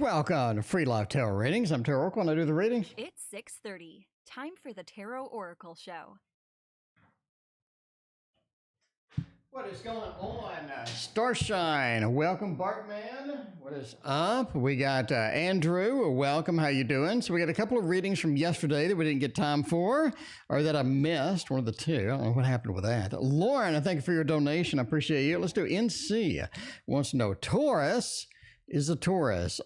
Welcome to Free Live Tarot Readings. I'm Tarot Oracle, and I do the readings. It's 6:30. Time for the Tarot Oracle Show. What is going on? Starshine, welcome, Bartman. What is up? We got Andrew, welcome. How you doing? So we got a couple of readings from yesterday that we didn't get time for, or that I missed, one of the two. I don't know what happened with that. Lauren, I thank you for your donation. I appreciate you. Let's do NC. Wants to know, Taurus. Is a Taurus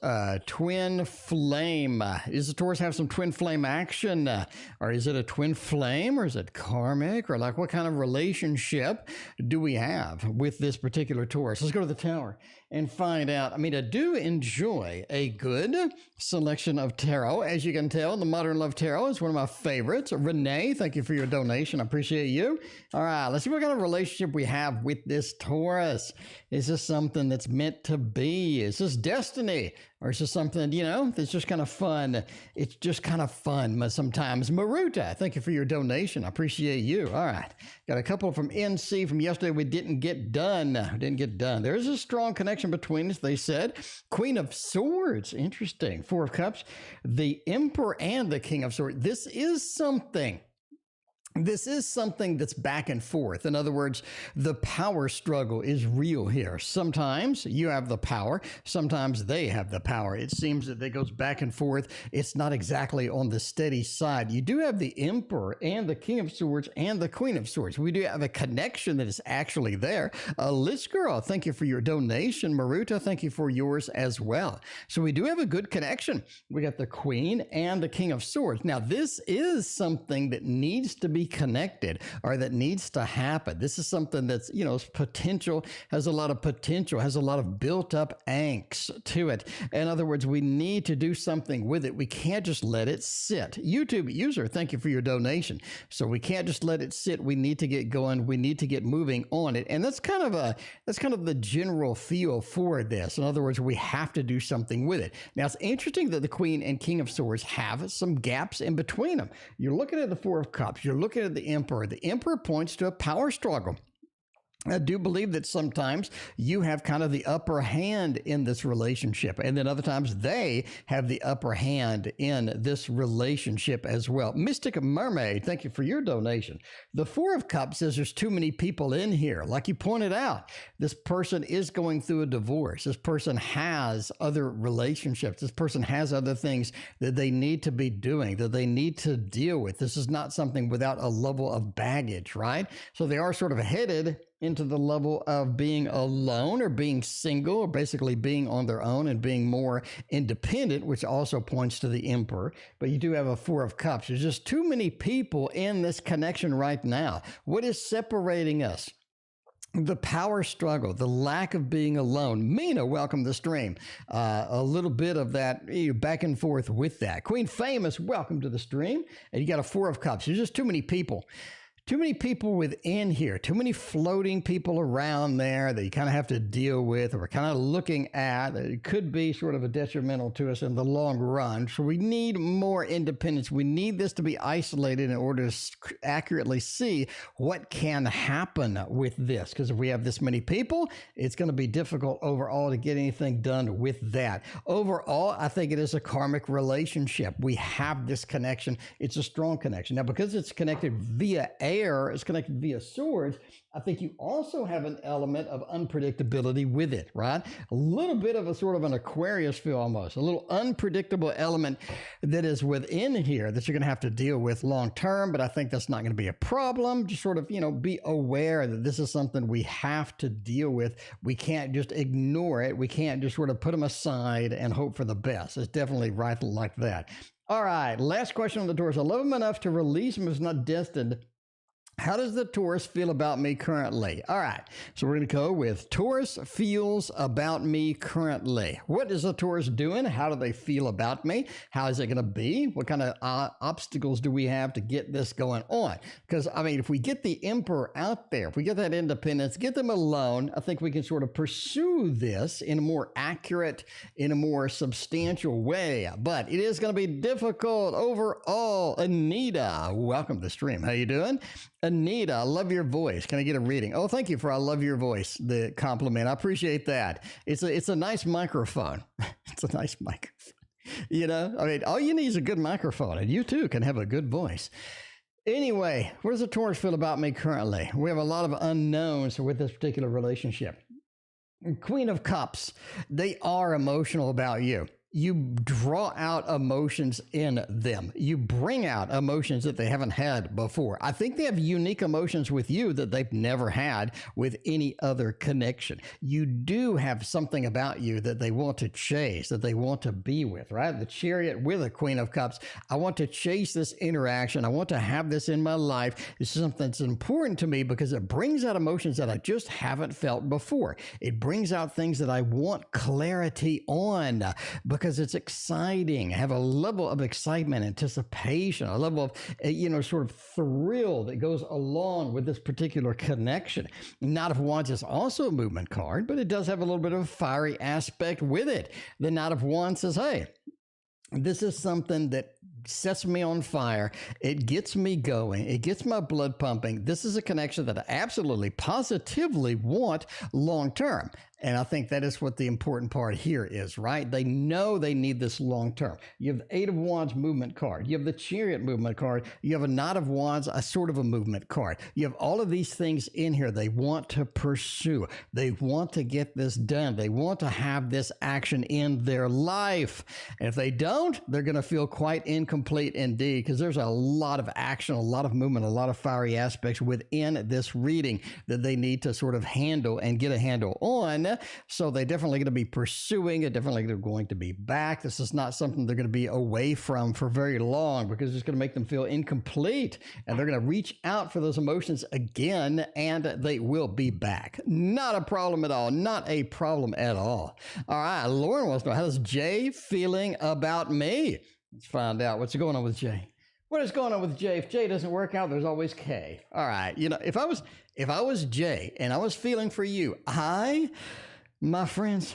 twin flame? Is the Taurus have some twin flame action? Or is it a twin flame? Or is it karmic? Or like what kind of relationship do we have with this particular Taurus? Let's go to the tower and find out. I mean, I do enjoy a good selection of tarot. As you can tell, the Modern Love Tarot is one of my favorites. Renee, thank you for your donation. I appreciate you. All right, let's see what kind of relationship we have with this Taurus. Is this something that's meant to be? Is this destiny? Or is this something, you know, that's just kind of fun? It's just kind of fun sometimes. Maruta, thank you for your donation. I appreciate you. All right. Got a couple from NC from yesterday we didn't get done. There's a strong connection between us, they said. Queen of Swords. Interesting. Four of Cups. The Emperor and the King of Swords. This is something that's back and forth. In other words, the power struggle is real here. Sometimes you have the power. Sometimes they have the power. It seems that it goes back and forth. It's not exactly on the steady side. You do have the Emperor and the King of Swords and the Queen of Swords. We do have a connection that is actually there. Liz Girl, thank you for your donation. Maruta, thank you for yours as well. So we do have a good connection. We got the Queen and the King of Swords. Now, this is something that needs to be connected, or that needs to happen. This is something that's, you know, potential, has a lot of potential, has a lot of built up angst to it. In other words, we need to do something with it. We can't just let it sit. YouTube user, thank you for your donation. So we can't just let it sit. We need to get going. We need to get moving on it. And that's kind of the general feel for this. In other words, we have to do something with it. Now, it's interesting that the Queen and King of Swords have some gaps in between them. You're looking at the Four of Cups. You're looking at the Emperor. The Emperor points to a power struggle. I do believe that sometimes you have kind of the upper hand in this relationship, and then other times they have the upper hand in this relationship as well. Mystic Mermaid, thank you for your donation. The Four of Cups says there's too many people in here. Like you pointed out, this person is going through a divorce. This person has other relationships. This person has other things that they need to be doing, that they need to deal with. This is not something without a level of baggage, right? So they are sort of headed into the level of being alone or being single, or basically being on their own and being more independent, which also points to the Emperor. But you do have a Four of Cups. There's just too many people in this connection right now. What is separating us? The power struggle, the lack of being alone. Mina, welcome to the stream. A little bit of that back and forth with that. Queen Famous, welcome to the stream. And you got a Four of Cups. There's just too many people. Too many people within here, too many floating people around there that you kind of have to deal with, or kind of looking at. It could be sort of a detrimental to us in the long run. So we need more independence. We need this to be isolated in order to accurately see what can happen with this. Because if we have this many people, it's going to be difficult overall to get anything done with that. Overall, I think it is a karmic relationship. We have this connection. It's a strong connection. Now, because it's connected via air, is connected via swords, I think you also have an element of unpredictability with it, right? A little bit of a sort of an Aquarius feel almost, a little unpredictable element that is within here that you're going to have to deal with long term, but I think that's not going to be a problem. Just sort of, you know, be aware that this is something we have to deal with. We can't just ignore it. We can't just sort of put them aside and hope for the best. It's definitely right like that. All right, last question on the Taurus. I love him enough to release him as not destined. How does the Taurus feel about me currently? All right, so we're going to go with Taurus feels about me currently. What is the Taurus doing? How do they feel about me? How is it going to be? What kind of obstacles do we have to get this going on? Because, I mean, if we get the Emperor out there, if we get that independence, get them alone, I think we can sort of pursue this in a more accurate, in a more substantial way. But it is going to be difficult overall. Anita, welcome to the stream. How you doing? Anita, I love your voice. Can I get a reading? Oh, thank you for I love your voice, the compliment. I appreciate that. It's a nice microphone. It's a nice microphone. You know, I mean, all you need is a good microphone, and you too can have a good voice. Anyway, what does the Taurus feel about me currently? We have a lot of unknowns with this particular relationship. Queen of Cups, they are emotional about you. You draw out emotions in them. You bring out emotions that they haven't had before. I think they have unique emotions with you that they've never had with any other connection. You do have something about you that they want to chase, that they want to be with, right? The Chariot with a Queen of Cups. I want to chase this interaction. I want to have this in my life. This is something that's important to me because it brings out emotions that I just haven't felt before. It brings out things that I want clarity on because it's exciting. I have a level of excitement, anticipation, a level of, sort of thrill that goes along with this particular connection. Knight of Wands is also a movement card, but it does have a little bit of a fiery aspect with it. The Knight of Wands says, hey, this is something that sets me on fire. It gets me going. It gets my blood pumping. This is a connection that I absolutely, positively want long term. And I think that is what the important part here is, right? They know they need this long term. You have the Eight of Wands movement card. You have the Chariot movement card. You have a Knight of Wands, a sort of a movement card. You have all of these things in here they want to pursue. They want to get this done. They want to have this action in their life. And if they don't, they're going to feel quite incomplete indeed, because there's a lot of action, a lot of movement, a lot of fiery aspects within this reading that they need to sort of handle and get a handle on. So they definitely going to be pursuing it, definitely going to be back. This is not something they're going to be away from for very long because it's going to make them feel incomplete. And they're going to reach out for those emotions again, and they will be back. Not a problem at all. Not a problem at all. All right. Lauren wants to know, how's Jay feeling about me? Let's find out what's going on with Jay. What is going on with Jay? If Jay doesn't work out, there's always K. All right. You know, if I was Jay and I was feeling for you, my friends,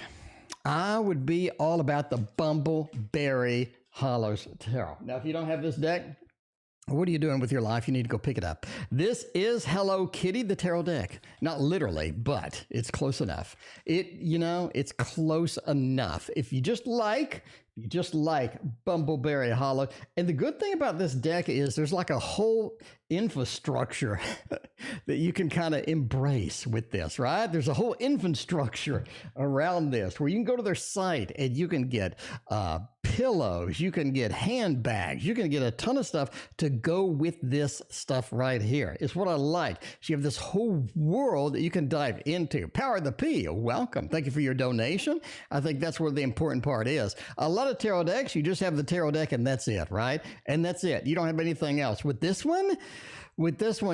I would be all about the Bumbleberry Hollows Tarot. Now, if you don't have this deck, what are you doing with your life? You need to go pick it up. This is Hello Kitty, the tarot deck. Not literally, but it's close enough. It's close enough. If you just like Bumbleberry Hollow. And the good thing about this deck is there's like a whole infrastructure that you can kind of embrace with this, right? There's a whole infrastructure around this where you can go to their site and you can get pillows, you can get handbags, you can get a ton of stuff to go with this stuff right here. It's what I like. So you have this whole world that you can dive into. Power of the P, welcome. Thank you for your donation. I think that's where the important part is. A lot of tarot decks, you just have the tarot deck and that's it, right? And that's it. You don't have anything else. With this one,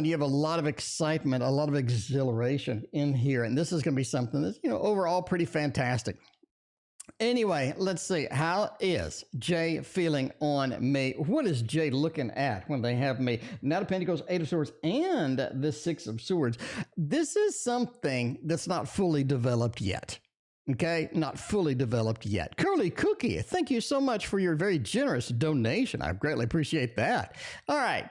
you have a lot of excitement, a lot of exhilaration in here. And this is going to be something that's, overall pretty fantastic. Anyway, let's see. How is Jay feeling on me? What is Jay looking at when they have me? Knight of Pentacles, Eight of Swords, and the Six of Swords. This is something that's not fully developed yet. Okay, not fully developed yet. Curly Cookie, thank you so much for your very generous donation. I greatly appreciate that. All right.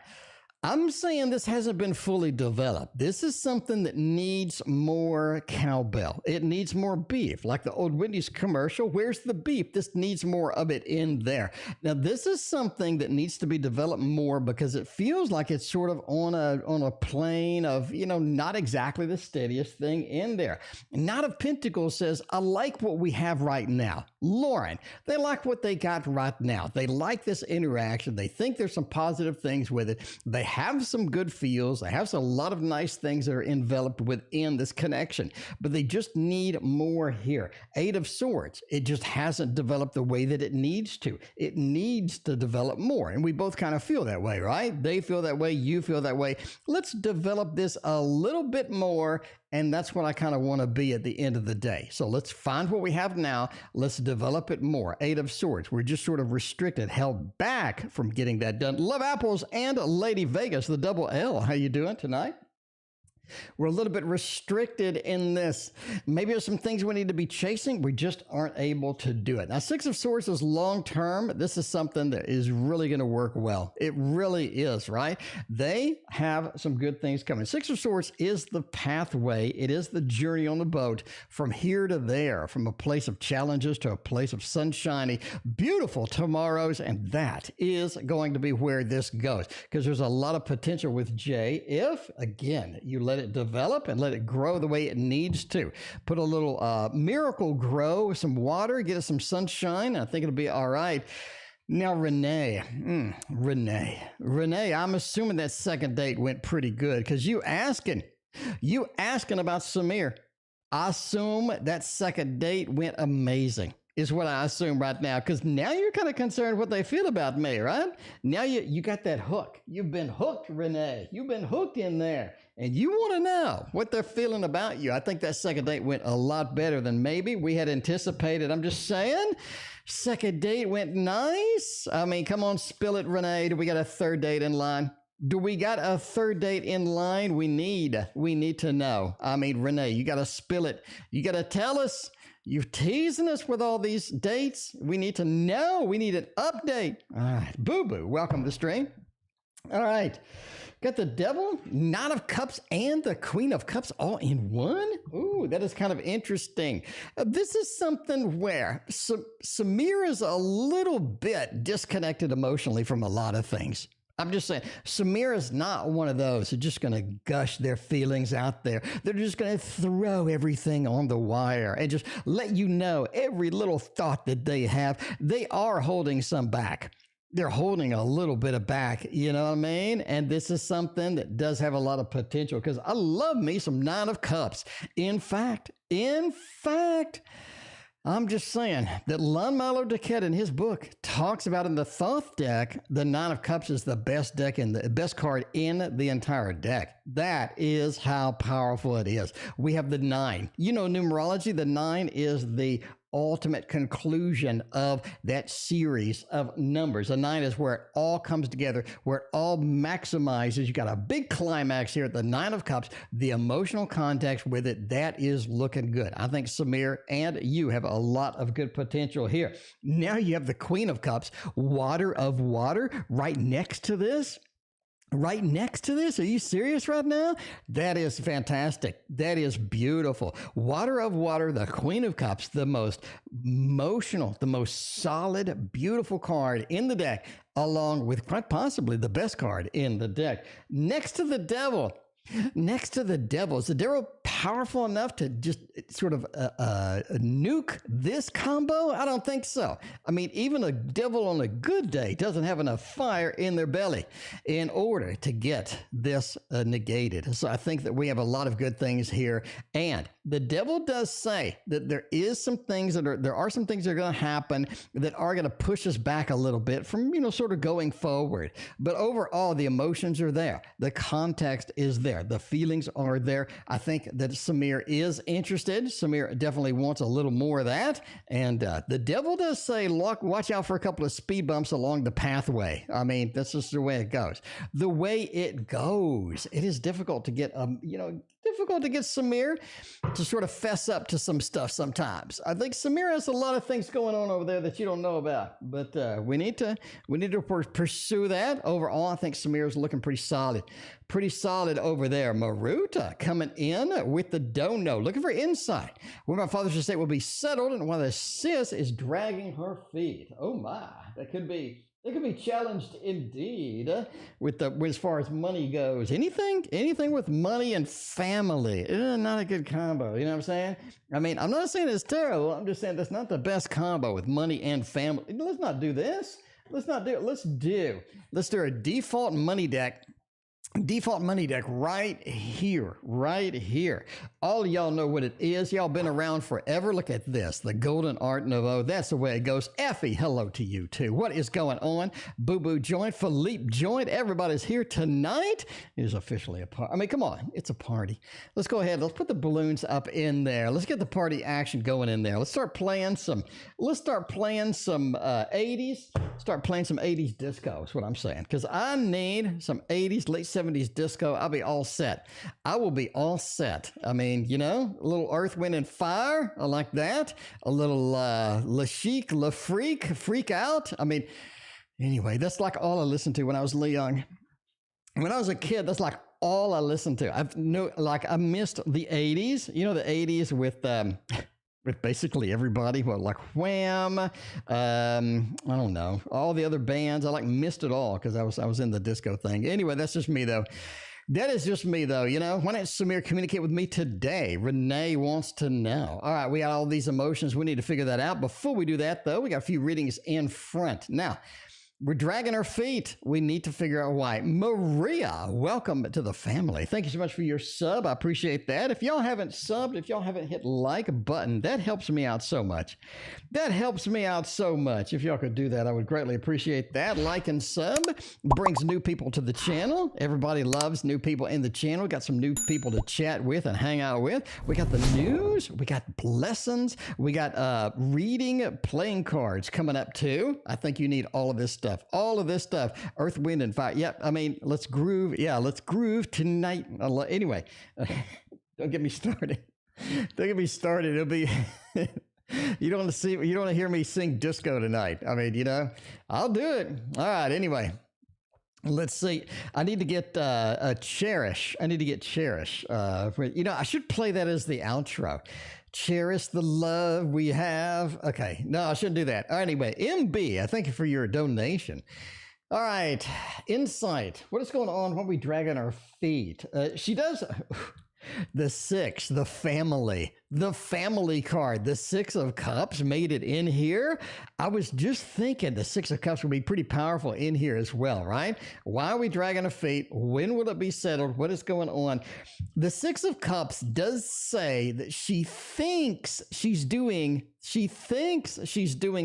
I'm saying this hasn't been fully developed. This is something that needs more cowbell. It needs more beef, like the old Wendy's commercial. Where's the beef? This needs more of it in there. Now, this is something that needs to be developed more because it feels like it's sort of on a plane of, not exactly the steadiest thing in there. Knight of Pentacles says, I like what we have right now. Lauren, they like what they got right now. They like this interaction. They think there's some positive things with it. They have some good feels. They have a lot of nice things that are enveloped within this connection, but they just need more here. Eight of Swords, it just hasn't developed the way that it needs to. It needs to develop more, and we both kind of feel that way, right? They feel that way. You feel that way. Let's develop this a little bit more, and that's what I kind of want to be at the end of the day. So let's find what we have now. Let's develop it more. Eight of Swords. We're just sort of restricted, held back from getting that done. Love Apples and Lady Vegas, the double L. How you doing tonight? We're a little bit restricted in this. Maybe there's some things we need to be chasing. We just aren't able to do it. Now, Six of Swords is long term. This is something that is really going to work well. It really is, right? They have some good things coming. Six of Swords is the pathway. It is the journey on the boat from here to there, from a place of challenges to a place of sunshiny, beautiful tomorrows. And that is going to be where this goes, because there's a lot of potential with Jay if, again, you let it develop and let it grow the way it needs to. Put a little miracle grow with some water, get it some sunshine. I think it'll be all right. Now, Renee, I'm assuming that second date went pretty good, because you asking about Samir. I assume that second date went amazing, is what I assume right now, because now you're kind of concerned what they feel about me, right? Now you got that hook. You've been hooked, Renee. You've been hooked in there, and you want to know what they're feeling about you. I think that second date went a lot better than maybe we had anticipated. I'm just saying, second date went nice. I mean, come on, spill it, Renee. Do we got a third date in line? Do we got a third date in line? We need to know. I mean, Renee, you got to spill it. You got to tell us. You're teasing us with all these dates. We need to know. We need an update. All right. Boo-boo, welcome to the stream. All right. Got the Devil, Knight of Cups, and the Queen of Cups all in one? Ooh, that is kind of interesting. This is something where Samir is a little bit disconnected emotionally from a lot of things. I'm just saying, Samir is not one of those who's just going to gush their feelings out there. They're just going to throw everything on the wire and just let you know every little thought that they have. They are holding some back. They're holding a little bit of back, you know what I mean? And this is something that does have a lot of potential, because I love me some Nine of Cups. In fact, I'm just saying that Lon-Milo Duquette in his book talks about in the Thoth deck, the Nine of Cups is the best deck in the best card in the entire deck. That is how powerful it is. We have the 9. You know, numerology, the 9 is the ultimate conclusion of that series of numbers. A 9 is where it all comes together, where it all maximizes. You got a big climax here at the 9 of Cups, the emotional context with it. That is looking good. I think Samir and you have a lot of good potential here. Now you have the Queen of Cups, Water of Water, right next to this. Right next to this? Are you serious right now? That is fantastic. That is beautiful. Water of Water, the Queen of Cups, the most emotional, the most solid, beautiful card in the deck, along with quite possibly the best card in the deck. Next to the Devil. Next to the Devil. Is the Devil powerful enough to just sort of nuke this combo? I don't think so. I mean, even a Devil on a good day doesn't have enough fire in their belly in order to get this negated. So I think that we have a lot of good things here. And the Devil does say that there are some things that are going to happen that are going to push us back a little bit from, sort of going forward. But overall, the emotions are there. The context is there. The feelings are there. I think that Samir is interested. Samir definitely wants a little more of that. And the Devil does say, look, watch out for a couple of speed bumps along the pathway. I mean, that's just the way it goes. The way it goes, it is difficult to get, difficult to get Samir to sort of fess up to some stuff sometimes. I think Samir has a lot of things going on over there that you don't know about, but we need to pursue that. Overall, I think Samir is looking pretty solid over there. Maruta coming in with the dono, looking for insight. Where my father's estate will be settled, and while the sis is dragging her feet. Oh my, that could be challenged indeed with as far as money goes. Anything with money and family, not a good combo. You know what I'm saying? I mean, I'm not saying it's terrible. I'm just saying that's not the best combo with money and family. Let's not do this. Let's do a default money deck right here. All of y'all know what it is. Y'all been around forever. Look at this, the Golden Art Nouveau. That's the way it goes. Effie, hello to you too. What is going on? Boo Boo Joint, Philippe Joint, everybody's here tonight. It is officially a party. I mean, come on, it's a party. Let's go ahead. Let's put the balloons up in there. Let's get the party action going in there. Let's start playing some 80s. Start playing some 80s disco is what I'm saying. Because I need some 80s, late 70s 70s disco, I'll be all set. I will be all set. I mean, you know, a little Earth, Wind, and Fire. I like that. A little La Chic, La Freak, Freak Out. I mean, anyway, that's like all I listened to when I was young. When I was a kid, that's like all I listened to. I missed the 80s. You know, the 80s with basically everybody. Well, like Wham, I don't know, all the other bands. I missed it all because I was in the disco thing. Anyway, that's just me though. That is just me though. You know, why don't Samir communicate with me today? Renee wants to know. All right, we got all these emotions. We need to figure that out. Before we do that though, we got a few readings in front. Now, we're dragging our feet. We need to figure out why. Maria, welcome to the family. Thank you so much for your sub. I appreciate that. If y'all haven't subbed, if y'all haven't hit like button, that helps me out so much. That helps me out so much. If y'all could do that, I would greatly appreciate that. Like and sub brings new people to the channel. Everybody loves new people in the channel. We got some new people to chat with and hang out with. We got the news. We got lessons. We got reading playing cards coming up too. I think you need all of this stuff. All of this stuff. Earth, Wind, and Fire. Yep. I mean, let's groove. Yeah, let's groove tonight. Anyway, don't get me started. Don't get me started. It'll be... You don't want to hear me sing disco tonight. I mean, you know, I'll do it. All right. Anyway, let's see. I need to get Cherish. I need to get Cherish. You know, I should play that as the outro. Cherish the love we have. Okay. No, I shouldn't do that. Anyway, MB, I thank you for your donation. All right. Insight. What is going on when we drag on our feet? She does... The 6, the family card, the 6 of Cups made it in here. I was just thinking the 6 of Cups would be pretty powerful in here as well, right? Why are we dragging our feet? When will it be settled? What is going on? The 6 of Cups does say that she thinks she's doing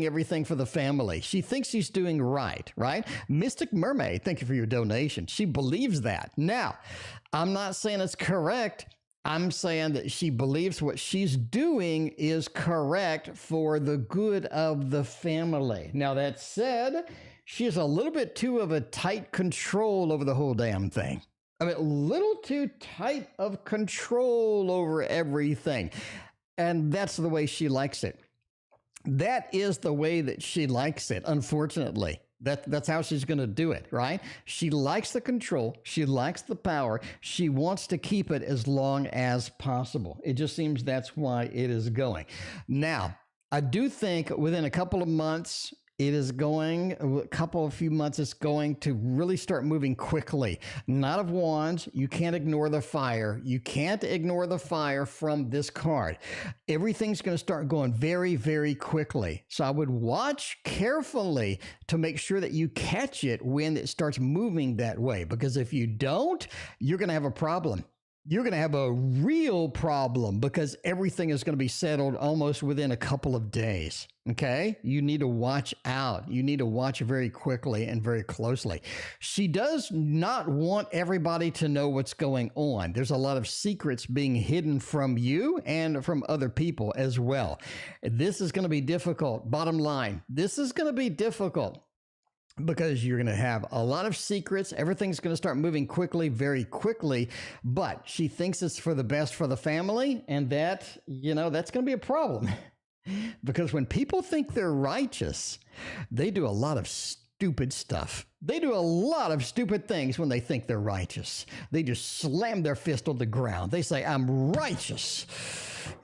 everything for the family. She thinks she's doing right? Mystic Mermaid, thank you for your donation. She believes that. Now, I'm not saying it's correct. I'm saying that she believes what she's doing is correct for the good of the family. Now, that said, she has a little bit too of a tight control over the whole damn thing. I mean, a little too tight of control over everything. And that's the way she likes it. That is the way that she likes it, unfortunately. That's how she's going to do it, right? She likes the control. She likes the power. She wants to keep it as long as possible. It just seems that's why it is going. Now, I do think within a couple of months, it's going to really start moving quickly. Knight of Wands, you can't ignore the fire. You can't ignore the fire from this card. Everything's going to start going very, very quickly. So I would watch carefully to make sure that you catch it when it starts moving that way. Because if you don't, you're going to have a problem. You're going to have a real problem because everything is going to be settled almost within a couple of days. Okay? You need to watch out. You need to watch very quickly and very closely. She does not want everybody to know what's going on. There's a lot of secrets being hidden from you and from other people as well. This is going to be difficult. Bottom line, this is going to be difficult. Because you're going to have a lot of secrets. Everything's going to start moving quickly, very quickly. But she thinks it's for the best for the family. And that, you know, that's going to be a problem. Because when people think they're righteous, they do a lot of stupid stuff. They do a lot of stupid things when they think they're righteous. They just slam their fist on the ground. They say, I'm righteous.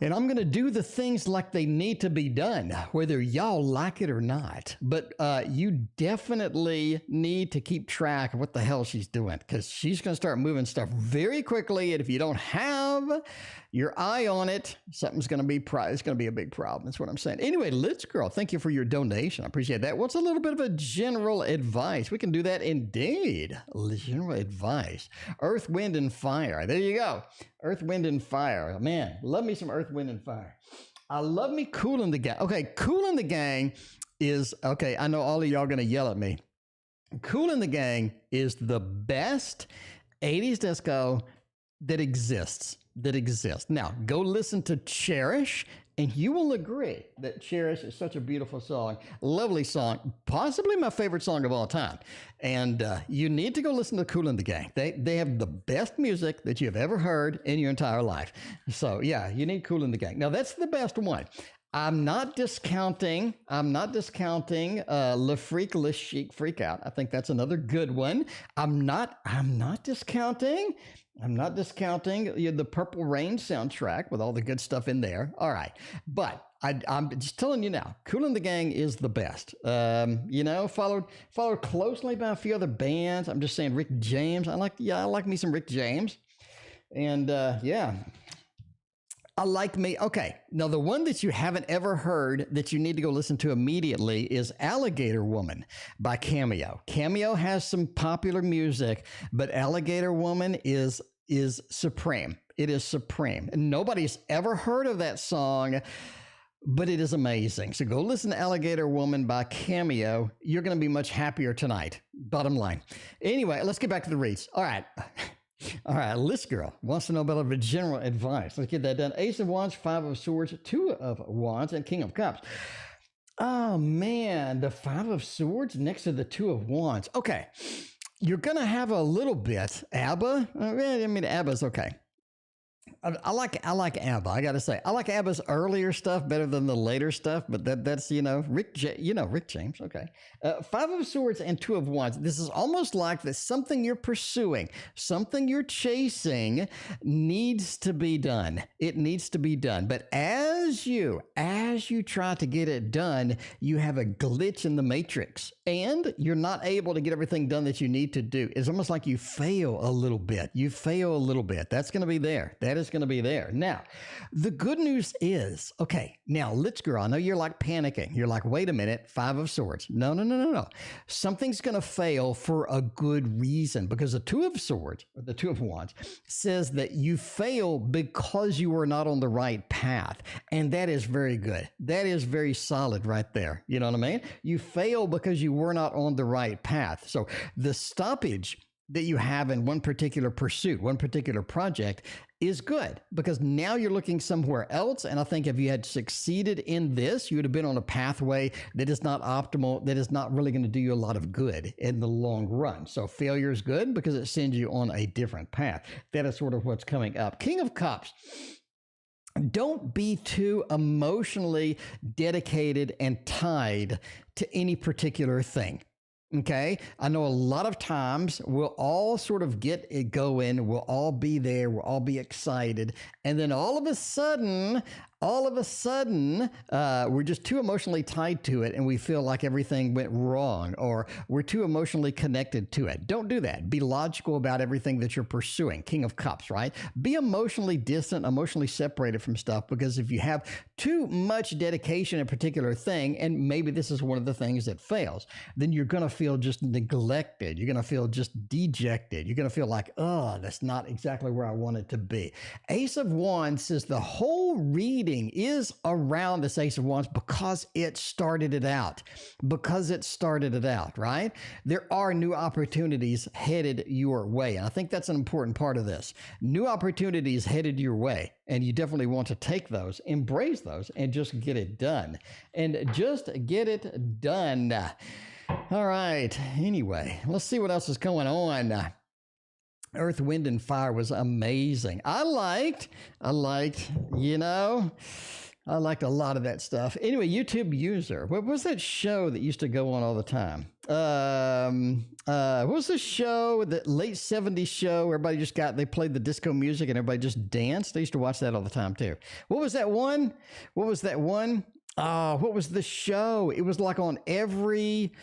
And I'm going to do the things like they need to be done, whether y'all like it or not. But you definitely need to keep track of what the hell she's doing, because she's going to start moving stuff very quickly. And if you don't have your eye on it, something's going to be it's going to be a big problem. That's what I'm saying. Anyway, Litz Girl, thank you for your donation. I appreciate that. What's a little bit of a general advice? We can do that indeed. General advice. Earth, Wind, and Fire. There you go. Earth, Wind, and Fire. Man, love me some Earth, Wind, and Fire. I love me Kool and the Gang. Okay, Kool and the Gang is, okay, I know all of y'all going to yell at me. Kool and the Gang is the best 80s disco that exists. Now, go listen to Cherish And you will agree that Cherish is such a beautiful song, lovely song, possibly my favorite song of all time. And you need to go listen to Kool and the Gang. They have the best music that you've ever heard in your entire life. So yeah, you need Kool and the Gang. Now that's the best one. I'm not discounting Le Freak, Le Chic Freak Out. I think that's another good one. I'm not discounting the Purple Rain soundtrack with all the good stuff in there. All right. But I'm just telling you now, Kool and the Gang is the best. Followed closely by a few other bands. I'm just saying Rick James. I like me some Rick James. And I like me. Okay. Now, the one that you haven't ever heard that you need to go listen to immediately is Alligator Woman by Cameo. Cameo has some popular music, but Alligator Woman is supreme. It is supreme. And nobody's ever heard of that song, but it is amazing. So go listen to Alligator Woman by Cameo. You're going to be much happier tonight. Bottom line. Anyway, let's get back to the reads. All right. All right, List Girl wants to know about a general advice. Let's get that done. Ace of Wands, Five of Swords, Two of Wands, and King of Cups. Oh, man, the Five of Swords next to the Two of Wands. Okay, you're going to have a little bit. ABBA? ABBA's okay. I like ABBA. I got to say, I like ABBA's earlier stuff better than the later stuff. But that's Rick James. Okay, Five of Swords and Two of Wands. This is almost like that something you're pursuing, something you're chasing, needs to be done. It needs to be done. But as you try to get it done, you have a glitch in the matrix, and you're not able to get everything done that you need to do. It's almost like you fail a little bit. That's going to be there. That is going to be there. Now, the good news is, okay, now, Lit Girl, I know you're like panicking. You're like, wait a minute, Five of Swords. No. Something's going to fail for a good reason, because the Two of Swords, or the Two of Wands, says that you fail because you were not on the right path. And that is very good. That is very solid right there. You know what I mean? You fail because you were not on the right path. So the stoppage that you have in one particular pursuit, one particular project, is good, because now you're looking somewhere else. And I think if you had succeeded in this, you would have been on a pathway that is not optimal, that is not really going to do you a lot of good in the long run. So failure is good because it sends you on a different path. That is sort of what's coming up. King of Cups. Don't be too emotionally dedicated and tied to any particular thing. Okay. I know a lot of times we'll all sort of get it going. We'll all be there. We'll all be excited. And then all of a sudden, we're just too emotionally tied to it, and we feel like everything went wrong, or we're too emotionally connected to it. Don't do that. Be logical about everything that you're pursuing. King of Cups, right? Be emotionally distant, emotionally separated from stuff, because if you have too much dedication in a particular thing, and maybe this is one of the things that fails, then you're going to feel just neglected. You're going to feel just dejected. You're going to feel like, oh, that's not exactly where I want it to be. Ace of Wands says the whole reading is around this Ace of Wands because it started it out. Right? There are new opportunities headed your way. And I think that's an important part of this. New opportunities headed your way. And you definitely want to take those, embrace those, and just get it done. All right. Anyway, let's see what else is going on. Earth, Wind, and Fire was amazing. I liked a lot of that stuff. Anyway, YouTube User. What was that show that used to go on all the time? What was the show, the late 70s show? They played the disco music and everybody just danced. I used to watch that all the time too. What was that one? What was the show? It was like on every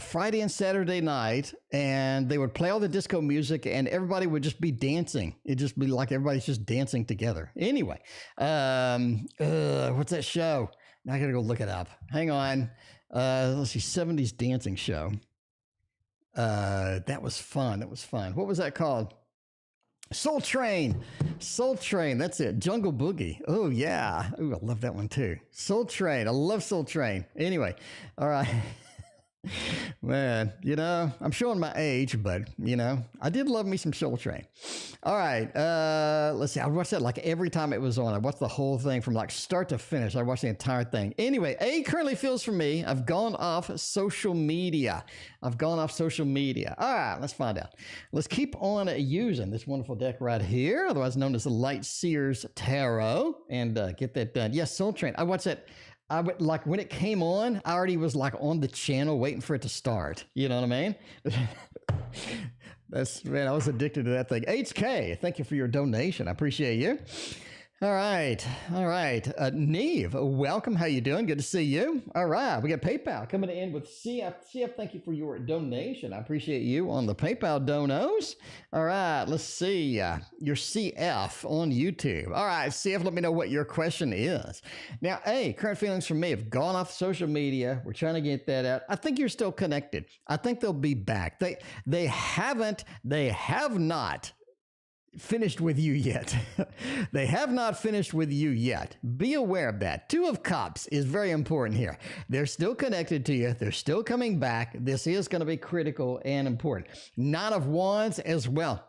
Friday and Saturday night, and they would play all the disco music, and everybody would just be dancing. It'd just be like everybody's just dancing together. Anyway, what's that show? Now I gotta go look it up. Hang on. Let's see, 70s dancing show. That was fun. What was that called? Soul Train. That's it. Jungle Boogie. Oh yeah. Ooh, I love that one too. Soul Train. I love Soul Train. Anyway. All right. Man, I'm showing my age, but I did love me some Soul Train. All right, let's see. I watched that like every time it was on. I watched the whole thing from like start to finish. I watched the entire thing. Anyway, A currently feels for me. I've gone off social media. All right, let's find out. Let's keep on using this wonderful deck right here, otherwise known as the Light Seers Tarot, and get that done. Yes, Soul Train. I watched that. I would like when it came on, I already was like on the channel waiting for it to start. You know what I mean? Man, I was addicted to that thing. HK, thank you for your donation. I appreciate you. All right. Neve, welcome. How you doing? Good to see you. All right. We got PayPal coming in with CF. CF, thank you for your donation. I appreciate you on the PayPal donos. All right. Let's see. Your CF on YouTube. All right. CF, let me know what your question is. Now, A, current feelings from me have gone off social media. We're trying to get that out. I think you're still connected. I think they'll be back. They have not finished with you yet. They have not finished with you yet. Be aware of that. Two of Cups is very important here. They're still connected to you. They're still coming back. This is going to be critical and important. Nine of Wands as well.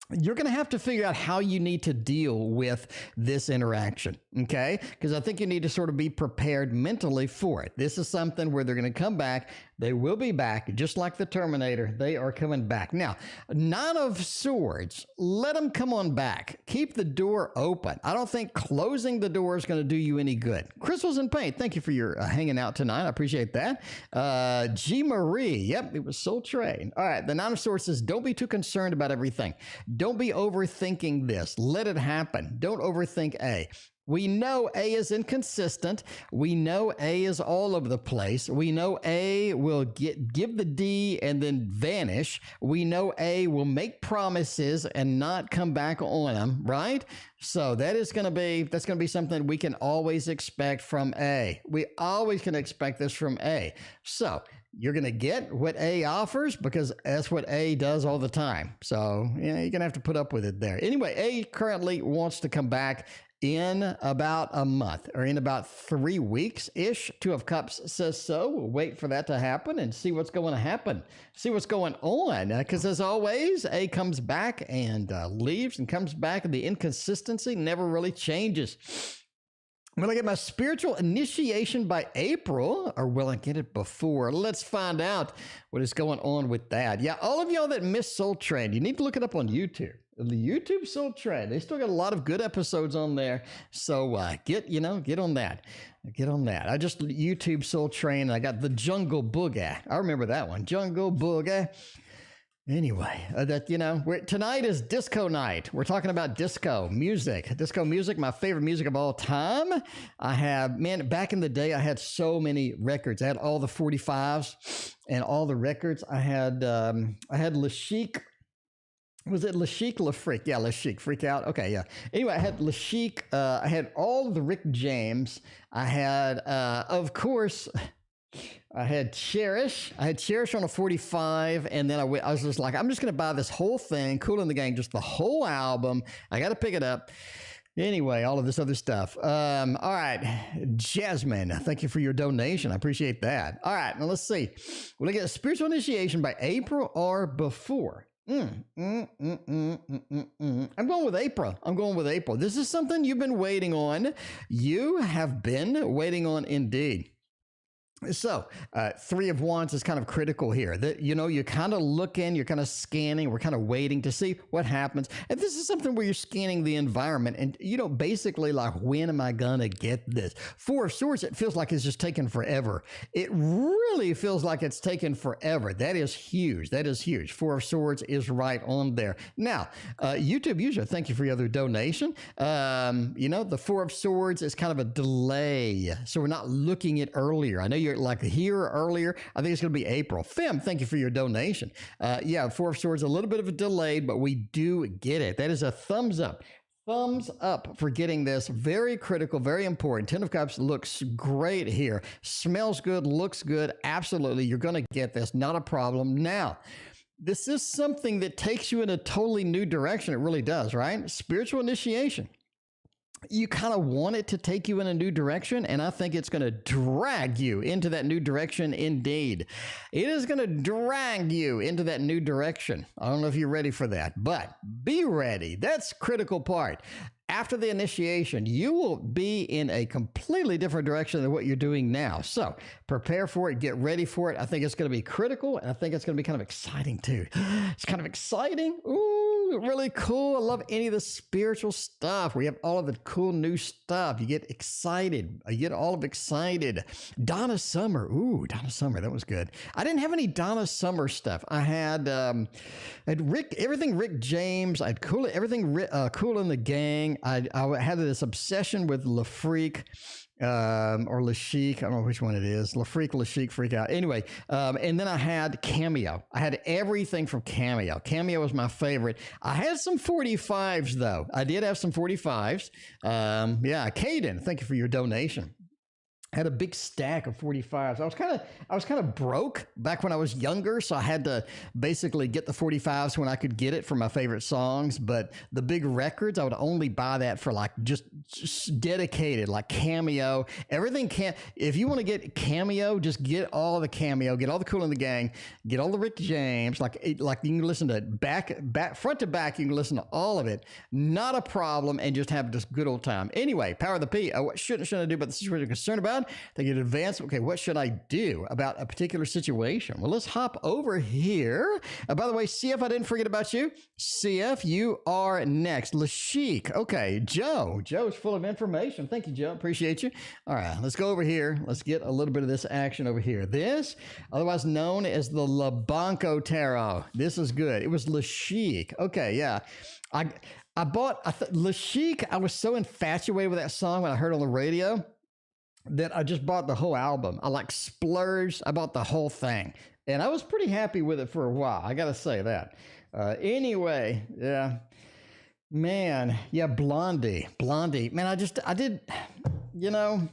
You're going to have to figure out how you need to deal with this interaction, okay? Because I think you need to sort of be prepared mentally for it. This is something where they're going to come back. They will be back, just like the Terminator. They are coming back. Now, Nine of Swords, let them come on back. Keep the door open. I don't think closing the door is going to do you any good. Crystals and Paint, thank you for your hanging out tonight. I appreciate that. G. Marie, yep, it was Soul Train. All right, the Nine of Swords says, don't be too concerned about everything. Don't be overthinking this. Let it happen. Don't overthink A. We know A is inconsistent. We know A is all over the place. We know A will give the D and then vanish. We know A will make promises and not come back on them, right? So that's going to be something we can always expect from A. We always can expect this from A. So you're going to get what A offers because that's what A does all the time. So you're going to have to put up with it there. Anyway, A currently wants to come back in about a month or in about 3 weeks-ish. Two of Cups says so. We'll wait for that to happen and see what's going to happen. See what's going on. Because as always, A comes back and leaves and comes back, and the inconsistency never really changes. Will I get my spiritual initiation by April, or will I get it before? Let's find out what is going on with that. Yeah, all of y'all that missed Soul Train, you need to look it up on YouTube. The YouTube Soul Train. They still got a lot of good episodes on there. So get on that. Get on that. I just YouTube Soul Train, and I got the Jungle Boogie. I remember that one. Jungle Boogie. Anyway, tonight is disco night. We're talking about disco music. Disco music, my favorite music of all time. Back in the day, I had so many records. I had all the 45s and all the records. I had Le Chic. Was it Le Chic, Le Freak? Yeah, Le Chic. Freak Out? Okay, yeah. Anyway, I had Le Chic. I had all the Rick James. I had, of course... I had Cherish. On a 45, and then I was just like, I'm just going to buy this whole thing, Kool and the Gang, just the whole album. I got to pick it up. Anyway, all of this other stuff. All right, Jasmine, thank you for your donation. I appreciate that. All right, now let's see. Will I get a spiritual initiation by April or before? I'm going with April. This is something you've been waiting on. You have been waiting on indeed. So, Three of Wands is kind of critical here. That you're kind of looking, you're kind of scanning, we're kind of waiting to see what happens. And this is something where you're scanning the environment and, basically like, when am I going to get this? Four of Swords, it feels like it's just taken forever. It really feels like it's taken forever. That is huge. Four of Swords is right on there. Now, YouTube user, thank you for your other donation. The Four of Swords is kind of a delay. So we're not looking at earlier. I know you're like here earlier. I think it's going to be April. Fem, thank you for your donation. Four of Swords, a little bit of a delayed, but we do get it. That is a thumbs up. Thumbs up for getting this. Very critical, very important. Ten of Cups looks great here. Smells good, looks good. Absolutely. You're going to get this. Not a problem. Now, this is something that takes you in a totally new direction. It really does, right? Spiritual initiation. you kind of want it to take you in a new direction, and I think it's going to drag you into that new direction indeed. It is going to drag you into that new direction. I don't know if you're ready for that, but be ready. That's critical part. After the initiation, you will be in a completely different direction than what you're doing now. So prepare for it, get ready for it. I think it's going to be critical, and I think it's going to be kind of exciting too. It's kind of exciting. Ooh, really cool. I love any of the spiritual stuff. We have all of the cool new stuff. You get excited. You get all of excited. Donna Summer. Ooh, Donna Summer. That was good. I didn't have any Donna Summer stuff. I had everything Rick James. I had everything Cool in the Gang. I had this obsession with Le Freak or Le Chic. I don't know which one it is. Le Freak, Le Chic, Freak Out. Anyway, and then I had Cameo. I had everything from Cameo. Cameo was my favorite. I had some 45s, though. I did have some 45s. Yeah, Caden, thank you for your donation. Had a big stack of 45s. I was kind of broke back when I was younger, so I had to basically get the 45s when I could get it for my favorite songs. But the big records, I would only buy that for like just dedicated, like Cameo. Everything if you want to get Cameo, just get all the Cameo, get all the Cool in the Gang, get all the Rick James. Like you can listen to it back front to back. You can listen to all of it, not a problem, and just have just good old time. Anyway, Power of the P. What shouldn't I do about the situation you're concerned about? They get advanced. Okay, what should I do about a particular situation? Well, let's hop over here. By the way, CF, I didn't forget about you. CF, you are next. Lashik. Okay, Joe. Joe's full of information. Thank you, Joe. Appreciate you. All right, let's go over here. Let's get a little bit of this action over here. This, otherwise known as the Labanco Tarot. This is good. It was Lashik. Okay, yeah. I bought Lashik. I was so infatuated with that song when I heard it on the radio that I just bought the whole album. I like splurged. I bought the whole thing. And I was pretty happy with it for a while. I got to say that. Anyway, yeah. Man, yeah, Blondie. Man, I did, you know,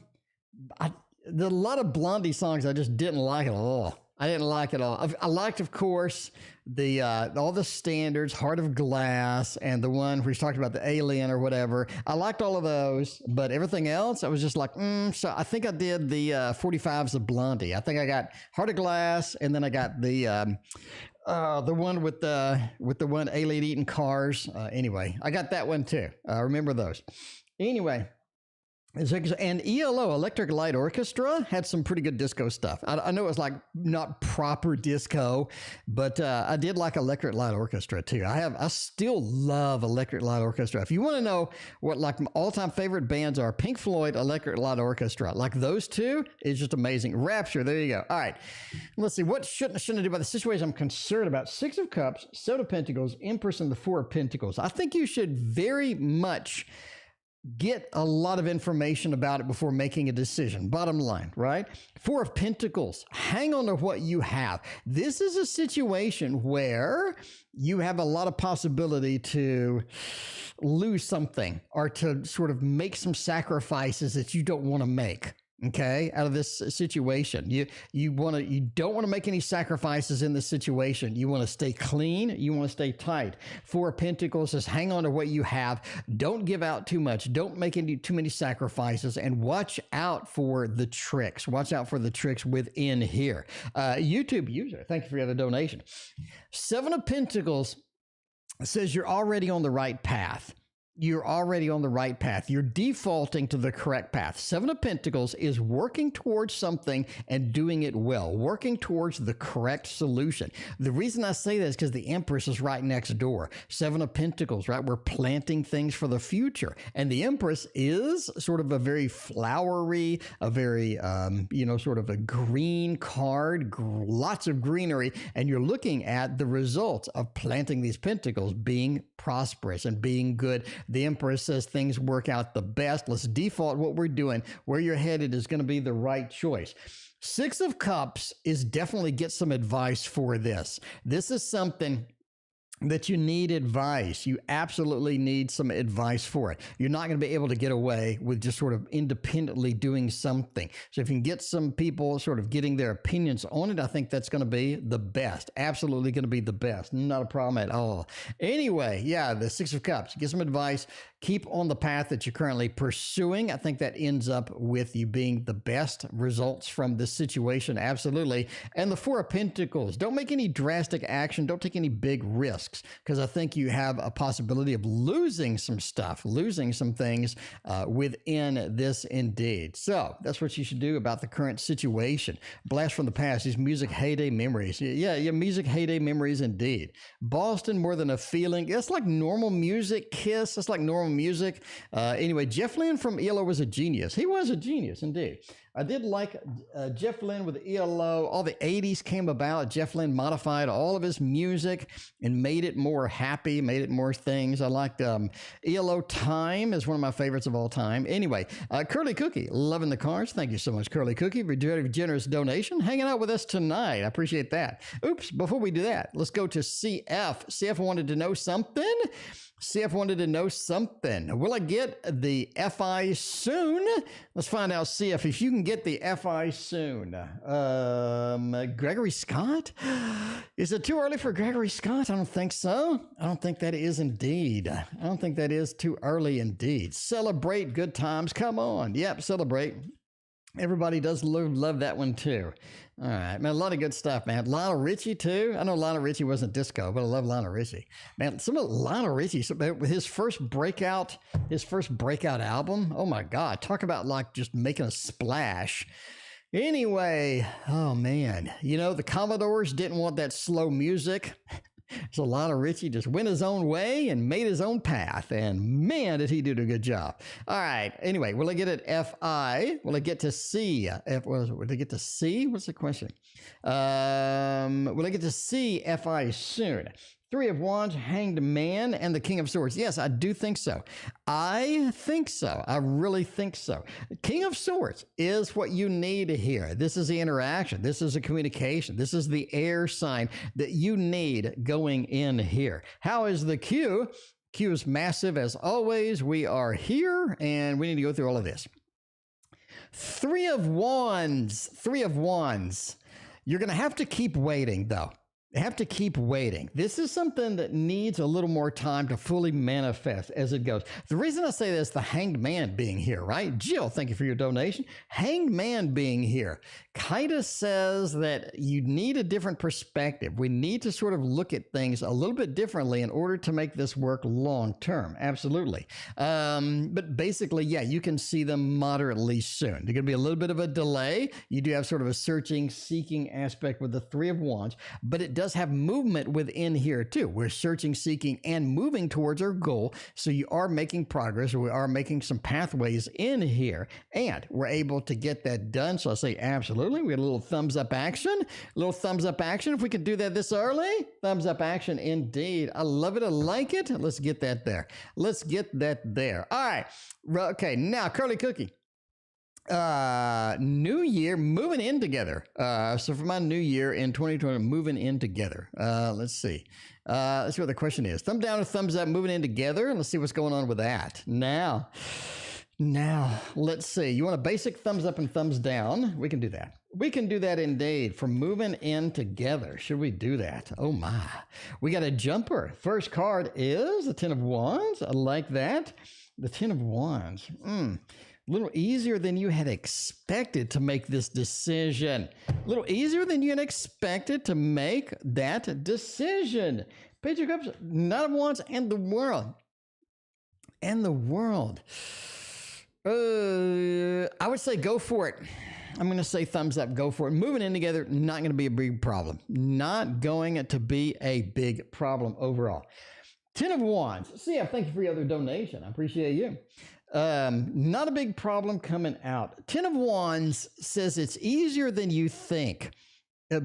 there are a lot of Blondie songs I just didn't like at all. I didn't like it all. I liked, of course, the all the standards, Heart of Glass, and the one where he's talking about the alien or whatever. I liked all of those, but everything else, I was just like, So I think I did the 45s of Blondie. I think I got Heart of Glass, and then I got the one with the one alien eating cars. Anyway, I got that one too. Remember those. Anyway. And ELO, Electric Light Orchestra, had some pretty good disco stuff. I know it was like not proper disco, but I did like Electric Light Orchestra too. I still love Electric Light Orchestra. If you want to know what like my all-time favorite bands are, Pink Floyd, Electric Light Orchestra, like those two is just amazing. Rapture, there you go. All right, let's see. What shouldn't I do about the situation I'm concerned about? Six of Cups, Seven of Pentacles, Empress, and the Four of Pentacles. I think you should very much get a lot of information about it before making a decision. Bottom line, right? Four of Pentacles, hang on to what you have. This is a situation where you have a lot of possibility to lose something or to sort of make some sacrifices that you don't want to make. Okay, out of this situation, you don't want to make any sacrifices in this situation. You want to stay clean. You want to stay tight. Four of Pentacles says, hang on to what you have. Don't give out too much. Don't make too many sacrifices, and watch out for the tricks. Watch out for the tricks within here. YouTube user, thank you for your other donation. Seven of Pentacles says you're already on the right path. You're already on the right path. You're defaulting to the correct path. Seven of Pentacles is working towards something and doing it well, working towards the correct solution. The reason I say that is because the Empress is right next door. Seven of Pentacles, right? We're planting things for the future. And the Empress is sort of a very flowery, a very, sort of a green card, lots of greenery. And you're looking at the results of planting these pentacles being prosperous and being good. The Empress says things work out the best. Let's default what we're doing. Where you're headed is going to be the right choice. Six of Cups is definitely get some advice for this. This is something that you need advice. You absolutely need some advice for it. You're not going to be able to get away with just sort of independently doing something. So if you can get some people sort of getting their opinions on it, I think that's going to be the best. Absolutely going to be the best. Not a problem at all. Anyway, yeah, the Six of Cups. Get some advice. Keep on the path that you're currently pursuing. I think that ends up with you being the best results from this situation. Absolutely. And the Four of Pentacles. Don't make any drastic action. Don't take any big risks, because I think you have a possibility of losing some stuff, losing some things within this indeed. So that's what you should do about the current situation. Blast from the past, these music heyday memories. Yeah, music heyday memories indeed. Boston, more than a feeling. It's like normal music. Kiss, it's like normal music. Anyway, Jeff Lynne from ELO was a genius. He was a genius indeed. I did like Jeff Lynne with ELO. All the 80s came about. Jeff Lynne modified all of his music and made it more happy, made it more things. I liked ELO Time is one of my favorites of all time. Anyway, Curly Cookie, loving the cards. Thank you so much, Curly Cookie, for your generous donation. Hanging out with us tonight. I appreciate that. Oops, before we do that, let's go to CF. CF wanted to know something. CF wanted to know something. Will I get the FI soon? Let's find out, CF, if you can get the FI soon. Gregory Scott? Is it too early for Gregory Scott? I don't think so. I don't think that is indeed. I don't think that is too early indeed. Celebrate good times. Come on. Yep, celebrate. Everybody does love that one too. All right, man, a lot of good stuff, man. Lionel Richie too. I know Lionel Richie wasn't disco, but I love Lionel Richie. Man, some of Lionel Richie, his first breakout album. Oh my God, talk about like just making a splash. Anyway, oh man, the Commodores didn't want that slow music. So Lionel Richie just went his own way and made his own path. And man, did he do a good job. All right. Anyway, will I get it FI? Will I get to C? Will I get to C? What's the question? Will I get to see FI soon? Three of Wands, Hanged Man, and the King of Swords. Yes, I do think so. I think so. I really think so. King of Swords is what you need here. This is the interaction. This is the communication. This is the air sign that you need going in here. How is the Q? Q is massive as always. We are here, and we need to go through all of this. Three of Wands. Three of Wands. You're going to have to keep waiting, though. Have to keep waiting. This is something that needs a little more time to fully manifest as it goes. The reason I say this, the Hanged Man being here, right? Jill, thank you for your donation. Hanged Man being here kind of says that you need a different perspective. We need to sort of look at things a little bit differently in order to make this work long term. Absolutely. But basically, yeah, you can see them moderately soon. There's going to be a little bit of a delay. You do have sort of a searching, seeking aspect with the Three of Wands, but it does have movement within here too. We're searching, seeking, and moving towards our goal. So you are making progress. We are making some pathways in here, and we're able to get that done. So I say absolutely. We got a little thumbs up action. A little thumbs up action. If we could do that this early, thumbs up action indeed. I love it. I like it. Let's get that there. Let's get that there. All right. Okay. Now, Curly Cookie. New year, moving in together. So for my new year in 2020, moving in together. Let's see. Let's see what the question is. Thumb down or thumbs up, moving in together. Let's see what's going on with that. Now, let's see. You want a basic thumbs up and thumbs down? We can do that. We can do that indeed for moving in together. Should we do that? Oh my. We got a jumper. First card is the Ten of Wands. I like that. The Ten of Wands. A little easier than you had expected to make this decision. A little easier than you had expected to make that decision. Page of Cups, Knight of Wands, and the World. And the World. I would say go for it. I'm going to say thumbs up, go for it. Moving in together, not going to be a big problem. Not going to be a big problem overall. Ten of Wands. See, I thank you for your other donation. I appreciate you. Not a big problem coming out. Ten of Wands says it's easier than you think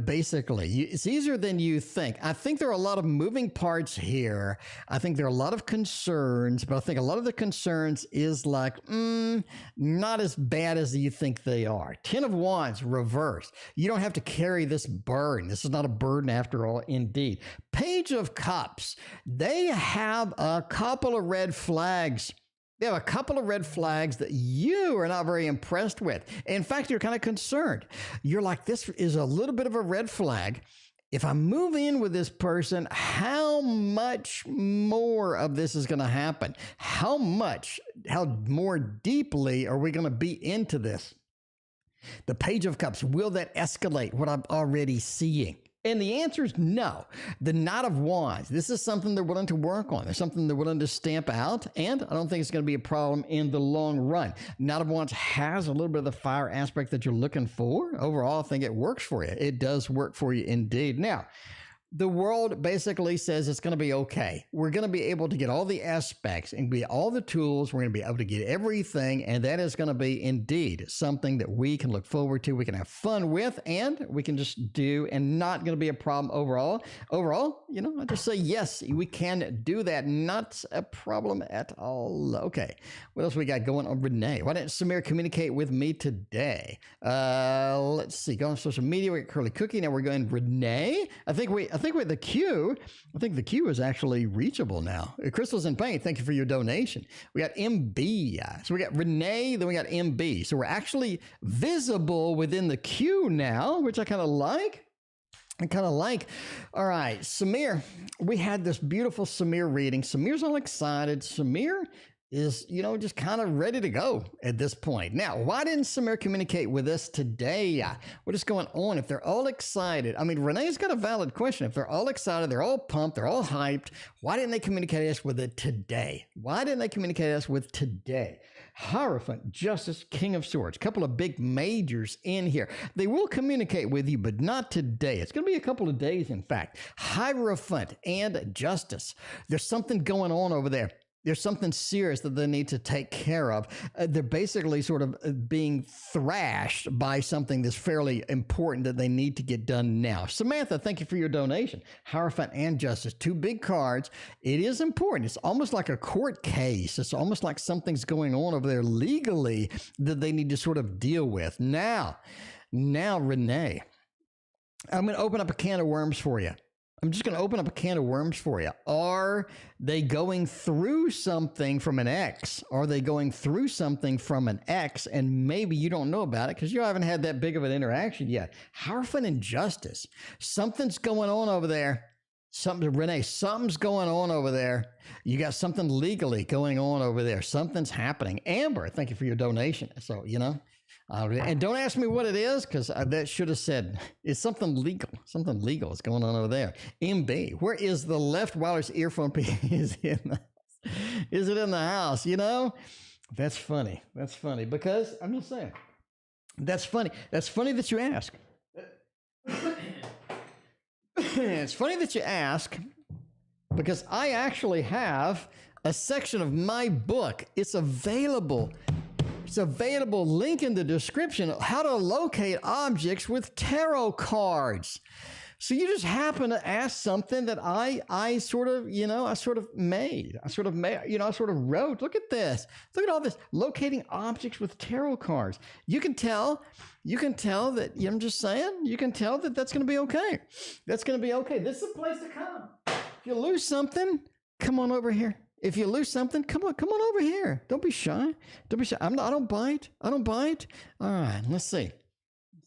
Basically, it's easier than you think. I think there are a lot of moving parts here. I think there are a lot of concerns, but I think a lot of the concerns is like, not as bad as you think they are. 10 of Wands, reversed. You don't have to carry this burden. This is not a burden after all, indeed. Page of Cups. They have a couple of red flags. They have a couple of red flags that you are not very impressed with. In fact, you're kind of concerned. You're like, this is a little bit of a red flag. If I move in with this person, how much more of this is going to happen? How more deeply are we going to be into this? The Page of Cups, will that escalate what I'm already seeing? And the answer is no. The Knight of Wands, this is something they're willing to work on. It's something they're willing to stamp out, and I don't think it's going to be a problem in the long run. Knight of Wands has a little bit of the fire aspect that you're looking for. Overall, I think it works for you. It does work for you indeed. Now, the world basically says it's going to be okay. We're going to be able to get all the aspects and get all the tools. We're going to be able to get everything. And that is going to be indeed something that we can look forward to. We can have fun with, and we can just do, and not going to be a problem overall. Overall, I just say, yes, we can do that. Not a problem at all. Okay. What else we got going on, Renee? Why didn't Samir communicate with me today? Let's see. Go on social media. We got Curly Cookie. Now we're going Renee. I think with the Q, I think the Q is actually reachable now. Crystals in Paint, thank you for your donation. We got MB. So we got Renee, then we got MB. So we're actually visible within the Q now, which I kind of like. All right, Samir, we had this beautiful Samir reading. Samir's all excited. Samir is, just kind of ready to go at this point. Now, why didn't Samir communicate with us today? What is going on? If they're all excited, Renee's got a valid question. If they're all excited, they're all pumped, they're all hyped, why didn't they communicate us with it today? Hierophant, Justice, King of Swords, a couple of big majors in here. They will communicate with you, but not today. It's going to be a couple of days, in fact. Hierophant and Justice. There's something going on over there. There's something serious that they need to take care of. They're basically sort of being thrashed by something that's fairly important that they need to get done now. Samantha, thank you for your donation. Hierophant and Justice, two big cards. It is important. It's almost like a court case. It's almost like something's going on over there legally that they need to sort of deal with. Now, Renee, I'm going to open up a can of worms for you. Are they going through something from an ex? Are they going through something from an ex, and maybe you don't know about it because you haven't had that big of an interaction yet? Hierophant and Justice. Something's going on over there. Renee, something's going on over there. You got something legally going on over there. Something's happening. Amber, thank you for your donation. So, and don't ask me what it is, because that should have said it's something legal. Something legal is going on over there. MB, where is the left wireless earphone piece? Is it in the house? That's funny. That's funny, because I'm just saying. That's funny. That's funny that you ask. It's funny that you ask, because I actually have a section of my book. It's available. Link in the description, how to locate objects with tarot cards. So you just happen to ask something that I sort of wrote. Look at this. Look at all this. Locating objects with tarot cards. You can tell that, I'm just saying, you can tell that that's going to be okay. That's going to be okay. This is a place to come. If you lose something, come on over here. If you lose something, come on over here. Don't be shy. I don't bite. All right, let's see.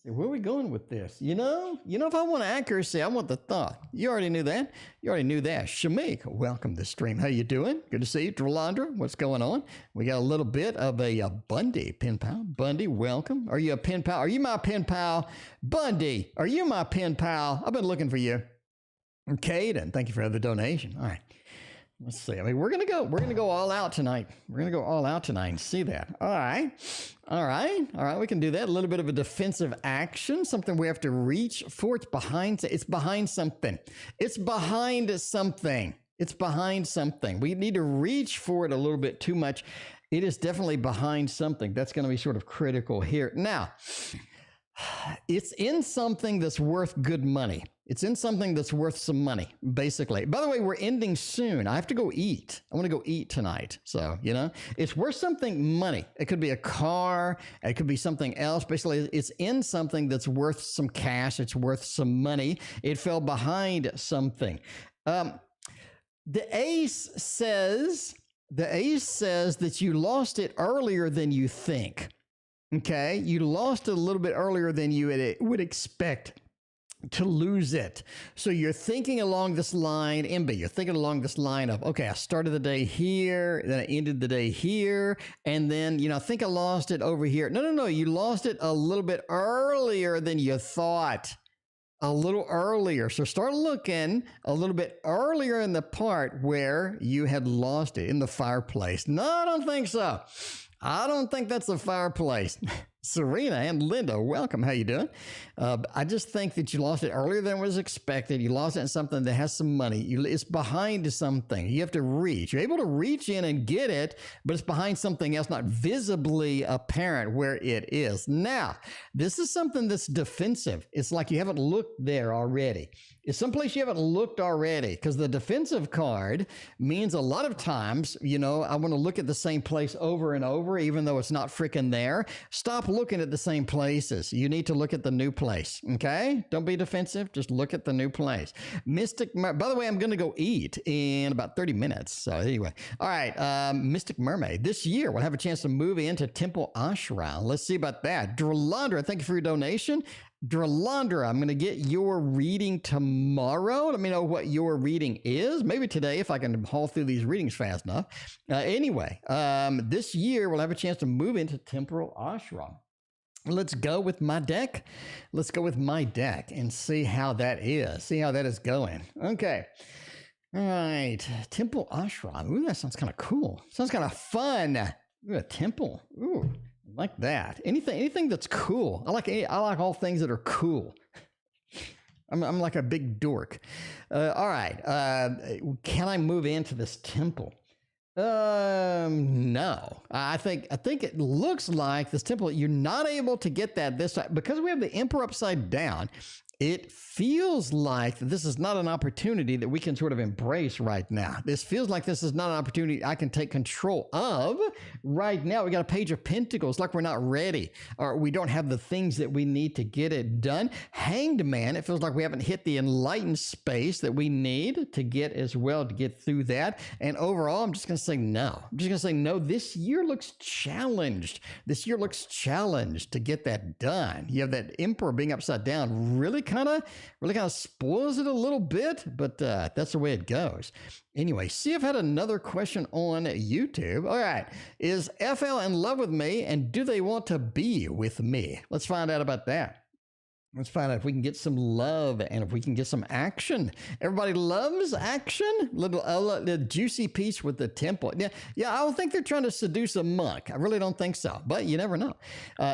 Where are we going with this? If I want accuracy, I want the thought. You already knew that. Shamik, welcome to the stream. How you doing? Good to see you. Dralandra, what's going on? We got a little bit of a Bundy pen pal. Bundy, welcome. Are you a pen pal? Are you my pen pal? Bundy, are you my pen pal? I've been looking for you. Caden, thank you for the donation. All right. Let's see. We're gonna go all out tonight. And see that. All right. We can do that. A little bit of a defensive action, something we have to reach for. It's behind something. We need to reach for it a little bit too much. It is definitely behind something. That's going to be sort of critical here. Now, It's in something that's worth good money. It's in something that's worth some money, basically. By the way, we're ending soon. I have to go eat. I want to go eat tonight. So, it's worth something money. It could be a car. It could be something else. Basically, it's in something that's worth some cash. It's worth some money. It fell behind something. The ace says that you lost it earlier than you think. Okay, you lost it a little bit earlier than you would expect to lose it. So you're thinking along this line, MB, you're thinking along this line of, okay, I started the day here, then I ended the day here, and then, I think I lost it over here. No, you lost it a little bit earlier than you thought. A little earlier. So start looking a little bit earlier in the part where you had lost it in the fireplace. No, I don't think so. I don't think that's the fireplace. Serena and Linda, welcome. How you doing? I just think that you lost it earlier than was expected. You lost it in something that has some money. It's behind something. You have to reach. You're able to reach in and get it, but it's behind something else, not visibly apparent where it is. Now, this is something that's defensive. It's like you haven't looked there already. It's someplace you haven't looked already, because the defensive card means a lot of times, I want to look at the same place over and over, even though it's not freaking there. Stop looking at the same places. You need to look at the new place. Okay? Don't be defensive. Just look at the new place. By the way, I'm going to go eat in about 30 minutes. So anyway. All right. Mystic Mermaid. This year, we'll have a chance to move into Temple Ashram. Let's see about that. Dralandra, thank you for your donation. Dralandra, I'm going to get your reading tomorrow. Let me know what your reading is. Maybe today, if I can haul through these readings fast enough. Anyway, this year, we'll have a chance to move into Temporal Ashram. Let's go with my deck. Let's go with my deck and see how that is. See how that is going. Okay. All right. Temple Ashram. Ooh, that sounds kind of cool. Sounds kind of fun. Ooh, a temple. Ooh. Like that. Anything that's cool. I like all things that are cool. I'm like a big dork. All right. Can I move into this temple? No. I think it looks like this temple, you're not able to get that this time because we have the Emperor upside down. It feels like this is not an opportunity that we can sort of embrace right now. This feels like this is not an opportunity I can take control of right now. We got a Page of Pentacles, like we're not ready, or we don't have the things that we need to get it done. Hanged Man, it feels like we haven't hit the enlightened space that we need to get as well, to get through that. And overall, I'm just going to say no. I'm just going to say no. This year looks challenged. This year looks challenged to get that done. You have that Emperor being upside down, really kind of spoils it a little bit, but that's the way it goes. Anyway, see, I've had another question on YouTube. All right. Is FL in love with me, and do they want to be with me? Let's find out about that. Let's find out if we can get some love and if we can get some action. Everybody loves action. Little juicy piece with the temple. Yeah, I don't think they're trying to seduce a monk. I really don't think so, but you never know.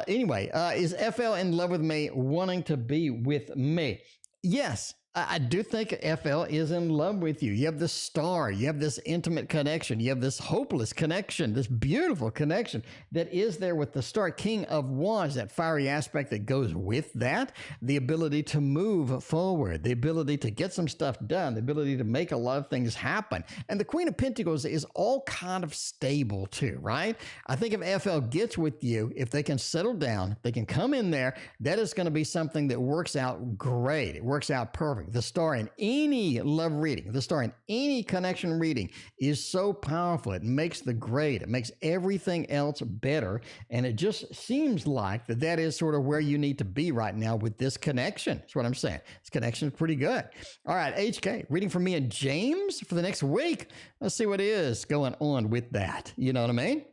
Anyway, is FL in love with me, wanting to be with me? Yes. I do think FL is in love with you. You have this star. You have this intimate connection. You have this hopeless connection, this beautiful connection that is there with the star. King of Wands, that fiery aspect that goes with that, the ability to move forward, the ability to get some stuff done, the ability to make a lot of things happen. And the Queen of Pentacles is all kind of stable too, right? I think if FL gets with you, if they can settle down, they can come in there, that is going to be something that works out great. It works out perfect. The star in any love reading, the star in any connection reading is so powerful. It makes the grade. It makes everything else better. And it just seems like that is sort of where you need to be right now with this connection. That's what I'm saying. This connection is pretty good. All right, HK, reading for me and James for the next week. Let's see what is going on with that. You know what I mean?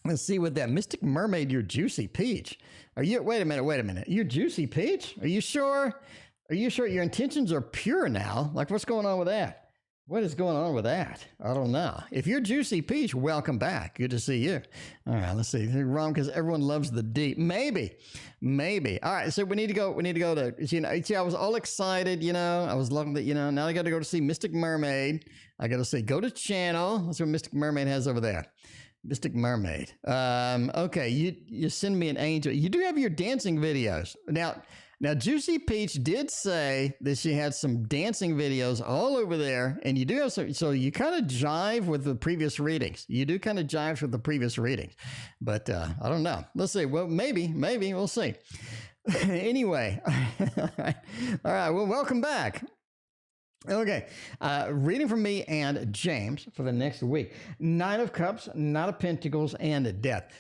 Let's see what that Mystic Mermaid, your juicy peach. Wait a minute. You're juicy peach? Are you sure? Are you sure your intentions are pure now? Like, what's going on with that? What is going on with that? I don't know. If you're Juicy Peach, welcome back. Good to see you. All right, let's see. Wrong because everyone loves the deep. Maybe. All right, so we need to go to, see, I was all excited, I was loving that, now I got to go to see Mystic Mermaid. I got to say, go to channel. That's what Mystic Mermaid has over there. Mystic Mermaid. Okay, you send me an angel. You do have your dancing videos. Now Juicy Peach did say that she had some dancing videos all over there, and you do have some, so you kind of jive with the previous readings. You do kind of jive with the previous readings. But I don't know. Let's see. Well, maybe we'll see. Anyway. All right. Well, welcome back. Okay, reading from me and James for the next week. Nine of Cups, Knight of Pentacles, and Death.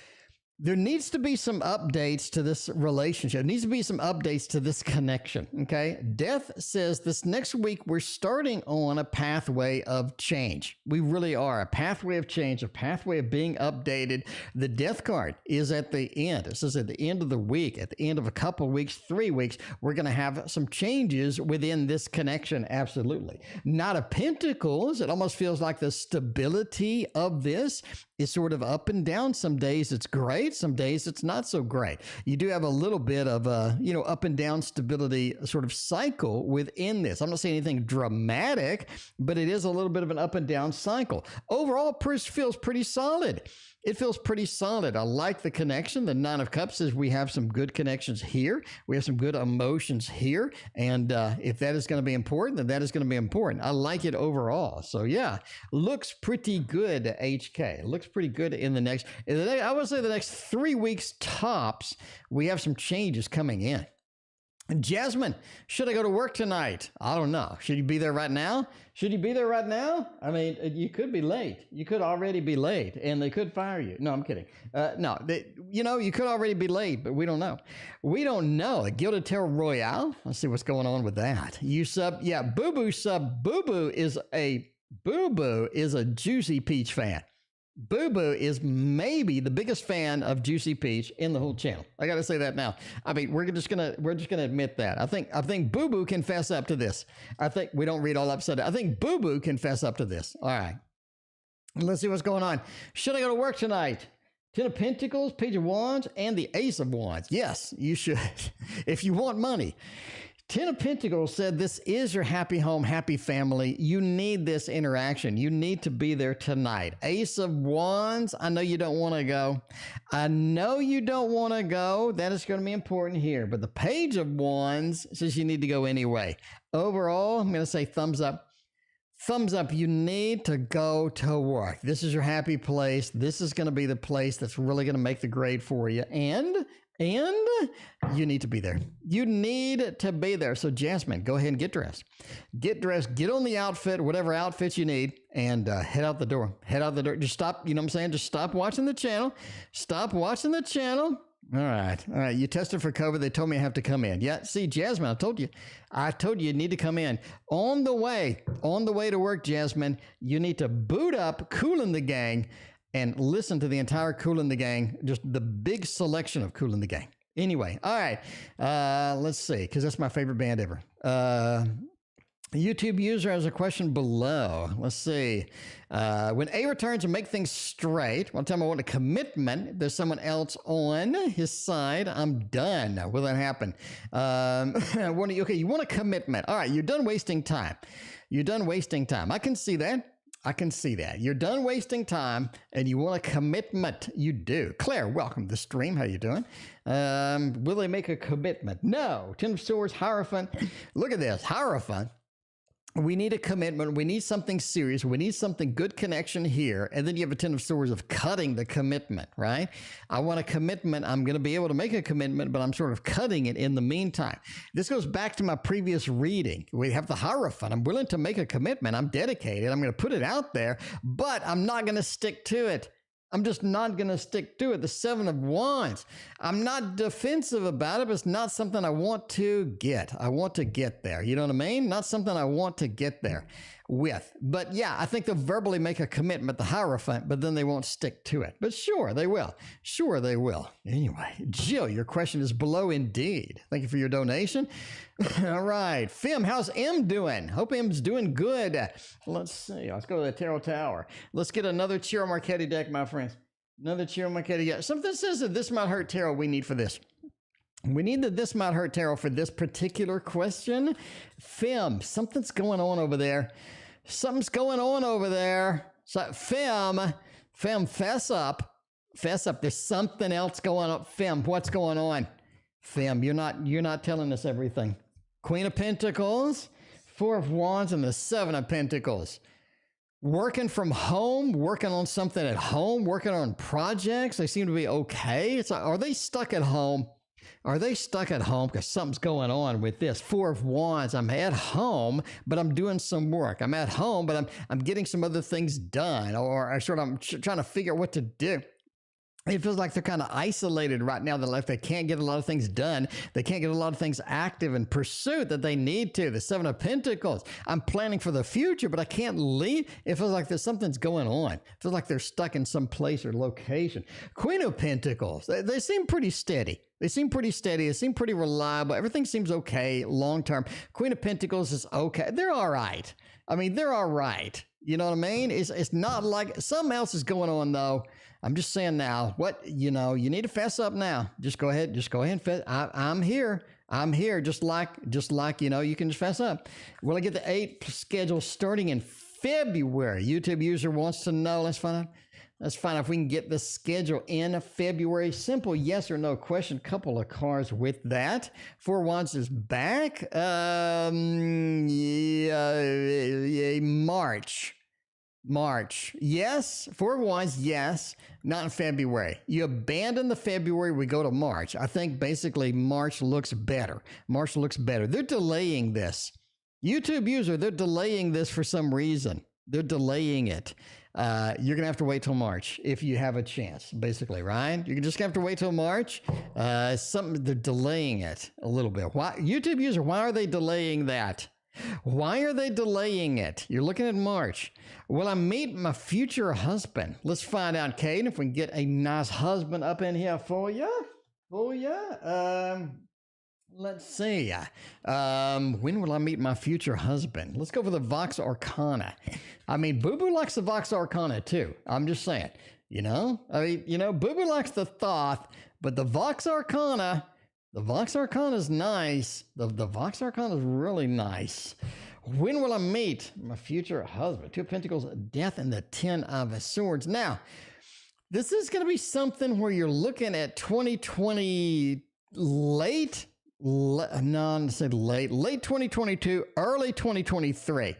There needs to be some updates to this relationship. There needs to be some updates to this connection, okay? Death says this next week we're starting on a pathway of change. We really are. A pathway of change, a pathway of being updated. The Death card is at the end. It says at the end of the week, at the end of a couple weeks, 3 weeks, we're going to have some changes within this connection, absolutely. Knight of Pentacles, it almost feels like the stability of this is sort of up and down. Some days it's great. Some days it's not so great. You do have a little bit of a, up and down stability sort of cycle within this. I'm not saying anything dramatic, but it is a little bit of an up and down cycle. Overall, it feels pretty solid. It feels pretty solid. I like the connection. The Nine of Cups says we have some good connections here. We have some good emotions here. And if that is going to be important, then that is going to be important. I like it overall. So yeah, looks pretty good, HK. Looks pretty good in the next, I would say the next 3 weeks tops, we have some changes coming in. Jasmine, should I go to work tonight? I don't know. Should you be there right now? Should you be there right now? I mean, you could be late. You could already be late, and they could fire you. No, I'm kidding. You could already be late, but we don't know. We don't know. A Gilded Tarot Royale. Let's see what's going on with that. You sub, yeah, Boo Boo sub. Boo Boo is a Juicy Peach fan. Boo Boo is maybe the biggest fan of Juicy Peach in the whole channel. I got to say that now. I mean, we're just gonna admit that. I think Boo Boo can fess up to this. I think we don't read all upside down. I think Boo Boo can fess up to this. All right, let's see what's going on. Should I go to work tonight? Ten of Pentacles, Page of Wands, and the Ace of Wands. Yes, you should, if you want money. Ten of Pentacles said this is your happy home, happy family. You need this interaction. You need to be there tonight. Ace of Wands, I know you don't want to go. I know you don't want to go. That is going to be important here. But the Page of Wands says you need to go anyway. Overall, I'm going to say thumbs up. Thumbs up. You need to go to work. This is your happy place. This is going to be the place that's really going to make the grade for you. And you need to be there. You need to be there. So Jasmine, go ahead and get dressed. Get dressed, get on the outfit, whatever outfit you need, and head out the door. Head out the door. Just stop, you know what I'm saying? Just stop watching the channel. Stop watching the channel. All right. You tested for COVID. They told me I have to come in. Yeah. See, Jasmine, I told you you need to come in. On the way to work, Jasmine, you need to boot up Kool and the Gang and listen to the entire Kool and the Gang, just the big selection of Kool and the Gang. Anyway, all right, let's see, because that's my favorite band ever. YouTube user has a question below. Let's see. When A returns and make things straight, one time I want a commitment. If there's someone else on his side, I'm done. Will that happen? Okay, you want a commitment. All right, you're done wasting time. You're done wasting time. I can see that. You're done wasting time and you want a commitment. You do. Claire, welcome to the stream. How you doing? Will they make a commitment? No. Ten of Swords, Hierophant. Look at this. Hierophant. We need a commitment. We need something serious. We need something good connection here. And then you have a Ten of Swords of cutting the commitment, right? I want a commitment. I'm going to be able to make a commitment, but I'm sort of cutting it in the meantime. This goes back to my previous reading. We have the Hierophant. I'm willing to make a commitment. I'm dedicated. I'm going to put it out there, but I'm not going to stick to it. I'm just not going to stick to it. The Seven of Wands. I'm not defensive about it, but it's not something I want to get. I want to get there. You know what I mean? Not something I want to get there with. But yeah, I think they'll verbally make a commitment, the Hierophant, but then they won't stick to it. But sure, they will. Sure, they will. Anyway, Jill, your question is below indeed. Thank you for your donation. All right. Fim, how's M doing? Hope M's doing good. Let's see. Let's go to the Tarot Tower. Let's get another Ciro Marchetti deck, my friends. Another Ciro Marchetti deck. Something says that This Might Hurt Tarot we need for this. We need the This Might Hurt Tarot for this particular question. Fim, something's going on over there. Something's going on over there. So, Fim, Fem, fess up. Fess up. There's something else going on. Fem, what's going on? Fem, you're not telling us everything. Queen of Pentacles, Four of Wands, and the Seven of Pentacles. Working from home, working on something at home, working on projects. They seem to be okay. It's like, are they stuck at home? Are they stuck at home? Because something's going on with this. Four of Wands, I'm at home, but I'm doing some work. I'm at home, but I'm getting some other things done, or I'm trying to figure out what to do. It feels like they're kind of isolated right now. They're like they can't get a lot of things done. They can't get a lot of things active in pursuit that they need to. The Seven of Pentacles. I'm planning for the future, but I can't leave. It feels like there's something's going on. It feels like they're stuck in some place or location. Queen of Pentacles. They seem pretty steady. They seem pretty steady. They seem pretty reliable. Everything seems okay long term. Queen of Pentacles is okay. They're all right. I mean, they're all right. You know what I mean? It's not like something else is going on though. I'm just saying now, you need to fess up now. Just go ahead and fess. I'm here. Just like, you can just fess up. Will I get the 8 schedule starting in February? YouTube user wants to know. Let's find out. Let's find out if we can get the schedule in February. Simple yes or no question. Couple of cards with that. Four Wands is back. March. Yes. Four Wands, yes. Not in February. You abandon the February, we go to March. I think basically March looks better. They're delaying this. YouTube user, they're delaying this for some reason. They're delaying it. You're going to have to wait till March if you have a chance, basically, right? You're just going to have to wait till March. They're delaying it a little bit. Why, YouTube user, why are they delaying that? Why are they delaying it? You're looking at March. Will I meet my future husband? Let's find out, Kate, if we can get a nice husband up in here for you. Let's see. When will I meet my future husband? Let's go for the Vox Arcana. I mean, Boo Boo likes the Vox Arcana too. I'm just saying, Boo Boo likes the Thoth, but the Vox Arcana is nice. The Vox Arcana is really nice. When will I meet my future husband? Two of Pentacles, Death, and the 10 of Swords. Now, this is going to be something where you're looking at 2020 late 2022, early 2023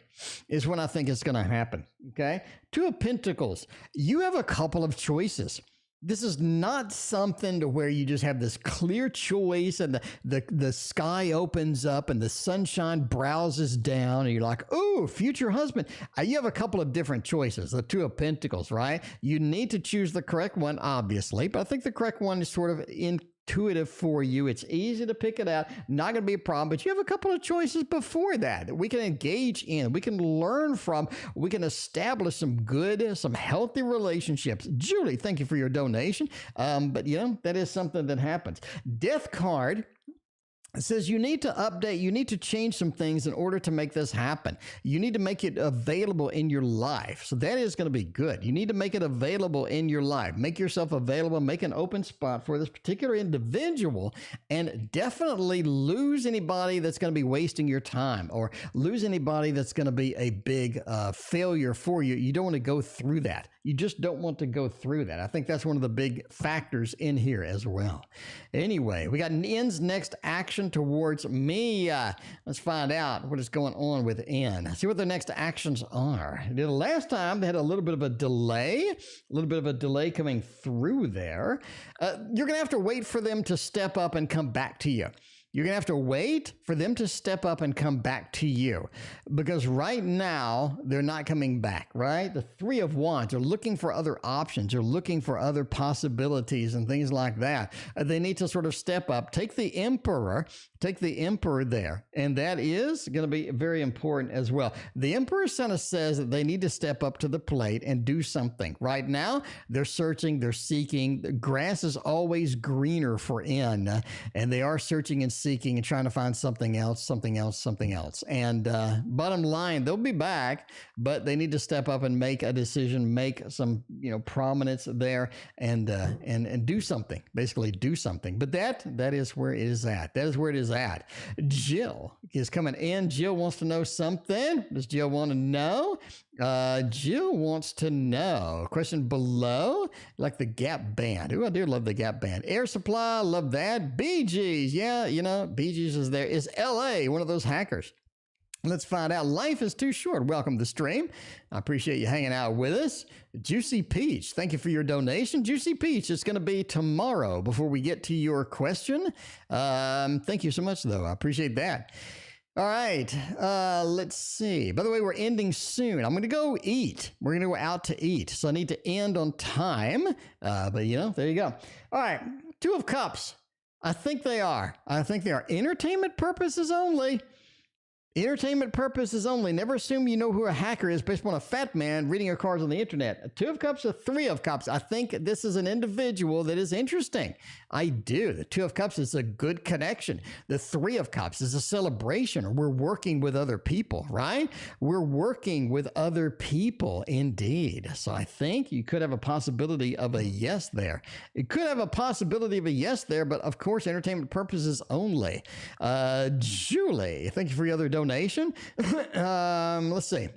is when I think it's going to happen. Okay. Two of Pentacles. You have a couple of choices. This is not something to where you just have this clear choice and the sky opens up and the sunshine browses down and you're like, oh, future husband. You have a couple of different choices, the Two of Pentacles, right? You need to choose the correct one, obviously, but I think the correct one is sort of intuitive for you. It's easy to pick it out, not going to be a problem, but you have a couple of choices before that we can engage in, we can learn from, we can establish some healthy relationships. Julie, thank you for your donation. But that is something that happens. Death card. It says you need to update, you need to change some things in order to make this happen. You need to make it available in your life. So that is going to be good. You need to make it available in your life. Make yourself available, make an open spot for this particular individual, and definitely lose anybody that's going to be wasting your time or lose anybody that's going to be a big failure for you. You don't want to go through that. You just don't want to go through that. I think that's one of the big factors in here as well. Anyway, we got N's next action towards me. Let's find out what is going on with N. See what the next actions are. The last time they had a little bit of a delay coming through there. You're going to have to wait for them to step up and come back to you. You're going to have to wait for them to step up and come back to you because right now they're not coming back, right? The Three of Wands are looking for other options. They're looking for other possibilities and things like that. They need to sort of step up. Take the Emperor there. And that is going to be very important as well. The Emperor kind of says that they need to step up to the plate and do something. Right now, they're searching, they're seeking. The grass is always greener for N, and they are searching and seeking and trying to find something else. And bottom line, they'll be back, but they need to step up and make a decision, make some, prominence there and do something, basically do something. But that is where it is at. That is where it is at. Jill is coming in. Jill wants to know something. Does Jill want to know? Jill wants to know. Question below, like the Gap Band. Ooh, I do love the Gap Band. Air Supply, love that. Bee Gees, yeah, you know, Bee Gees is there. Is LA one of those hackers? Let's find out. Life is too short. Welcome to the stream. I appreciate you hanging out with us. Juicy Peach, thank you for your donation. Juicy Peach, it's going to be tomorrow before we get to your question. Thank you so much, though. I appreciate that. All right, let's see. By the way, we're ending soon. I'm going to go eat. We're going to go out to eat. So I need to end on time. But, you know, there you go. All right, Two of Cups. I think they are. Entertainment purposes only. Entertainment purposes only. Never assume you know who a hacker is based on a fat man reading your cards on the internet. Two of Cups or Three of Cups. I think this is an individual that is interesting. I do. The Two of Cups is a good connection. The Three of Cups is a celebration. We're working with other people, right? We're working with other people indeed. So I think you could have a possibility of a yes there. It could have a possibility of a yes there, but of course, entertainment purposes only. Julie, thank you for your other donation. Let's see.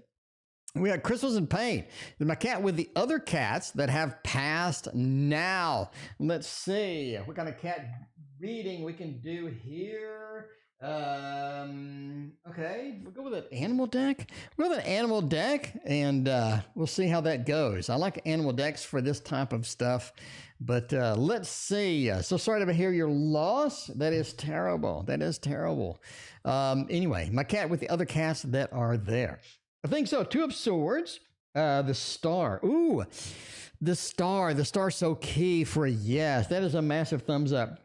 We got Crystals in Pain. My cat with the other cats that have passed now. Let's see. What kind of cat reading we can do here? Okay, we'll go with an animal deck. We'll go with an animal deck, and we'll see how that goes. I like animal decks for this type of stuff, but let's see. So sorry to hear your loss. That is terrible. That is terrible. Anyway, my cat with the other cats that are there. I think so. Two of Swords. The Star. Ooh, the Star. The Star's so key for a yes. That is a massive thumbs up.